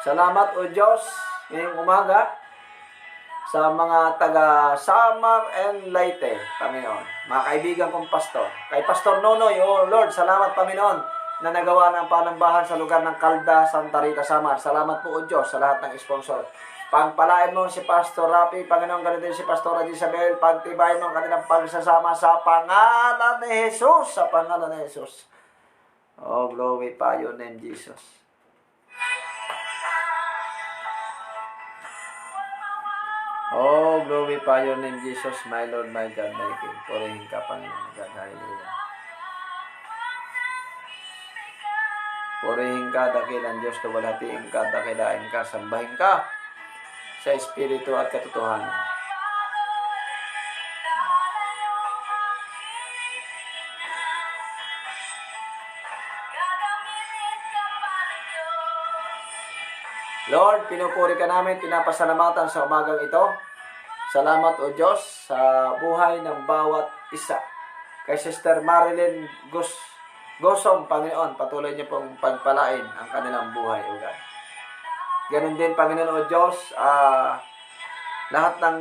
Salamat o Diyos ngayong umaga sa mga taga Samar and Leyte, Panginoon. Mga kaibigan kong pastor. Kay Pastor Nonoy, O Lord, salamat Panginoon na nagawa ng panambahan sa lugar ng Calda, Santa Rita, Samar. Salamat po o Diyos sa lahat ng sponsor. Pagpalain mo si Pastor Rafi, Panginoon, ganun din si Pastor Isabel. Pagtibayin mo ang kanilang pagsasama sa pangalan ni Jesus. Sa pangalan ni Jesus. Oh, glory pa your name, Jesus. Oh, glory pa your name, Jesus, my Lord, my God, my King. Purihin ka, Panginoon God. Hallelujah. Purihin ka, dakilan Diyos, kabalhatiin ka, dakilain ka, sambahin ka sa Espiritu at katotohanan. Lord, pinupuri ka namin, pinapasalamatan sa umagang ito. Salamat o Diyos sa buhay ng bawat isa. Kay Sister Marilyn Gosom, Panginoon, patuloy niyo pong pagpalain ang kanilang buhay, O God. Ganun din, Panginoon o Diyos, lahat ng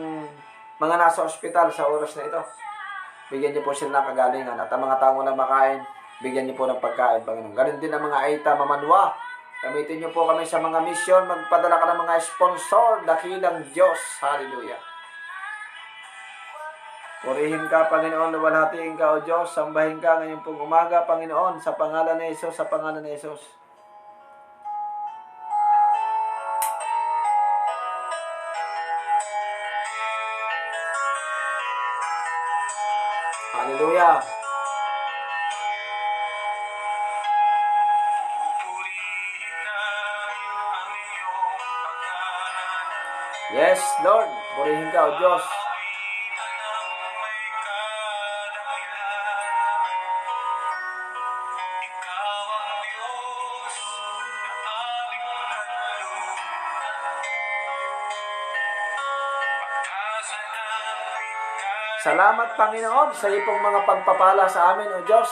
mga nasa ospital sa oras na ito, bigyan niyo po sila ng kagalingan. At ang mga tao na makain, bigyan niyo po ng pagkain, Panginoon. Ganun din ang mga Aita Mamanwa. Gamitin niyo po kami sa mga misyon. Magpadala ka ng mga sponsor. Dakilang Diyos. Hallelujah. Purihin ka, Panginoon. Luwalhatiin ka, O Diyos. Sambahin ka ngayong pong umaga, Panginoon. Sa pangalan ni Jesus. Sa pangalan ni Jesus. Hallelujah. Yes, Lord. Purihin ka, O Diyos. Salamat, Panginoon, sa iyong mga pagpapala sa amin, O Diyos.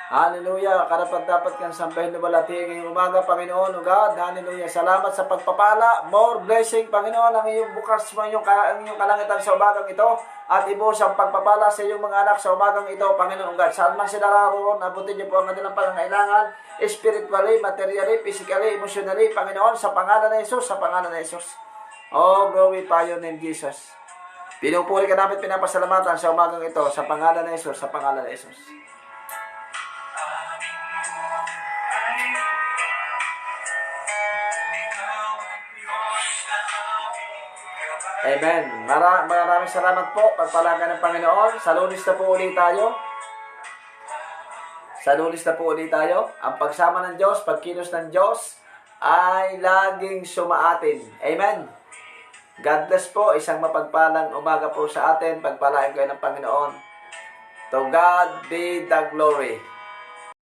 Hallelujah. Karapat-dapat kang sambahin na balati ngayong umaga, Panginoon, O God. Hallelujah. Salamat sa pagpapala. More blessing, Panginoon, ang iyong bukas mo, ang iyong kalangitan sa umagang ito. At ibus ang pagpapala sa iyong mga anak sa umagang ito, Panginoon, O God. Saan man sila naroon, abutin niyo po ang kanilang pangangailangan, spiritually, materially, physically, emotionally, Panginoon, sa pangalan ng Jesus, sa pangalan ng Jesus. Oh, glory pa your name, Jesus. Pinupuri ka namin, pinapasalamatan sa umagang ito, sa pangalan ng Jesus, sa pangalan ng Jesus. Amen. Maraming salamat po. Pagpalagan ng Panginoon. Sa Lunes na po ulit tayo. Sa Lunes na po ulit tayo. Ang pagsama ng Diyos, pagkilos ng Diyos, ay laging sumaatin. Amen. God bless po. Isang mapagpalang umaga po sa atin. Pagpalain kayo ng Panginoon. To God be the glory.